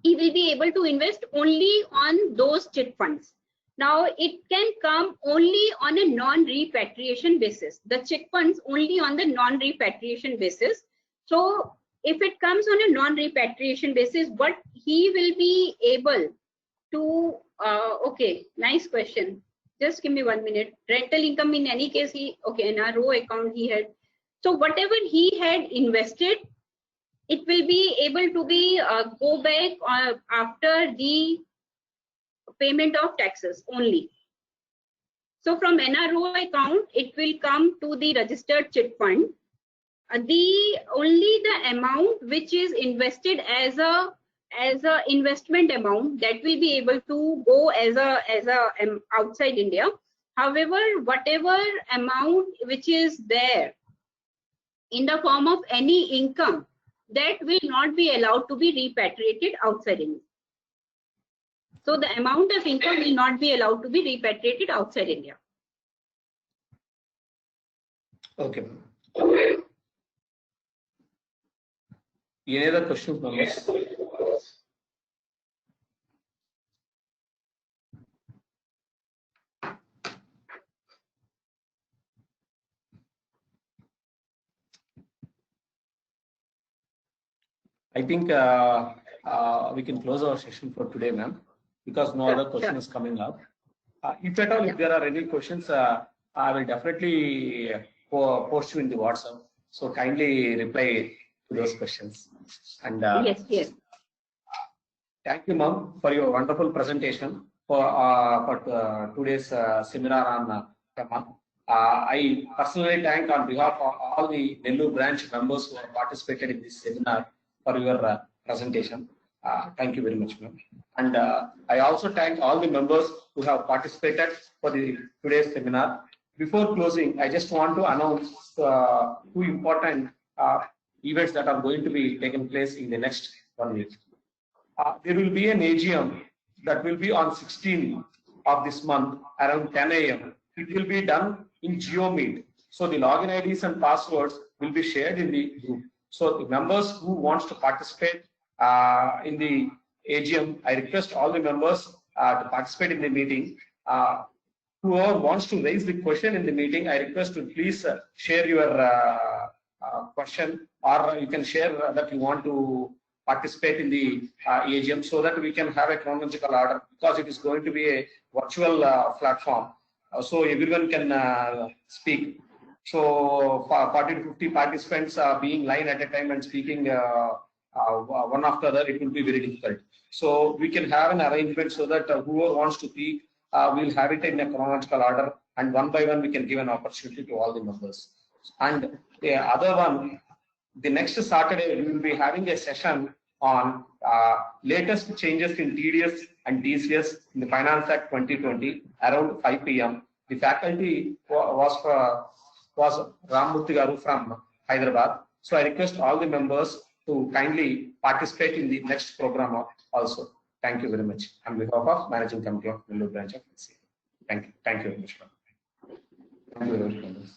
He will be able to invest only on those chit funds. Now it can come only on a non-repatriation basis. The chit funds only on the non-repatriation basis. So if it comes on a non-repatriation basis, what he will be able to, okay, nice question. Just give me 1 minute. Rental income in any case, okay, NRO account he had. So whatever he had invested, it will be able to be go back after the payment of taxes only. So from NRO account, it will come to the registered chit fund. Only the amount which is invested as a investment amount, that will be able to go as a outside India. However, whatever amount which is there in the form of any income, that will not be allowed to be repatriated outside India. So the amount of income will not be allowed to be repatriated outside India. Okay. Any other questions, members? I think we can close our session for today, ma'am, because no other question is coming up. If at all, if there are any questions, I will definitely post you in the WhatsApp. So kindly reply to those questions. And yes. Thank you, ma'am, for your wonderful presentation for today's seminar on FEMA. I personally thank on behalf of all the Nellore branch members who have participated in this seminar for your presentation. Thank you very much, ma'am. And I also thank all the members who have participated for today's seminar. Before closing, I just want to announce 2 important events that are going to be taking place in the next 1 week. There will be an AGM that will be on 16th of this month around 10 a.m. It will be done in GeoMeet. So the login IDs and passwords will be shared in the group. So the members who wants to participate in the AGM, I request all the members to participate in the meeting. Whoever wants to raise the question in the meeting, I request to please share your question, or you can share that you want to participate in the AGM, so that we can have a chronological order, because it is going to be a virtual platform, so everyone can speak. So 40 to 50 participants being line at a time and speaking one after the other, it will be very difficult. So we can have an arrangement so that whoever wants to speak, we'll have it in a chronological order, and one by one we can give an opportunity to all the members. And the other one, the next Saturday, we will be having a session on latest changes in TDS and DCS in the Finance Act 2020 around 5 p.m. The faculty was Ramurthy Garu from Hyderabad. So I request all the members to kindly participate in the next program also. Thank you very much. On behalf of Managing Committee of Nellore Branch of NCA. Thank you. Thank you very much. Thank you very much.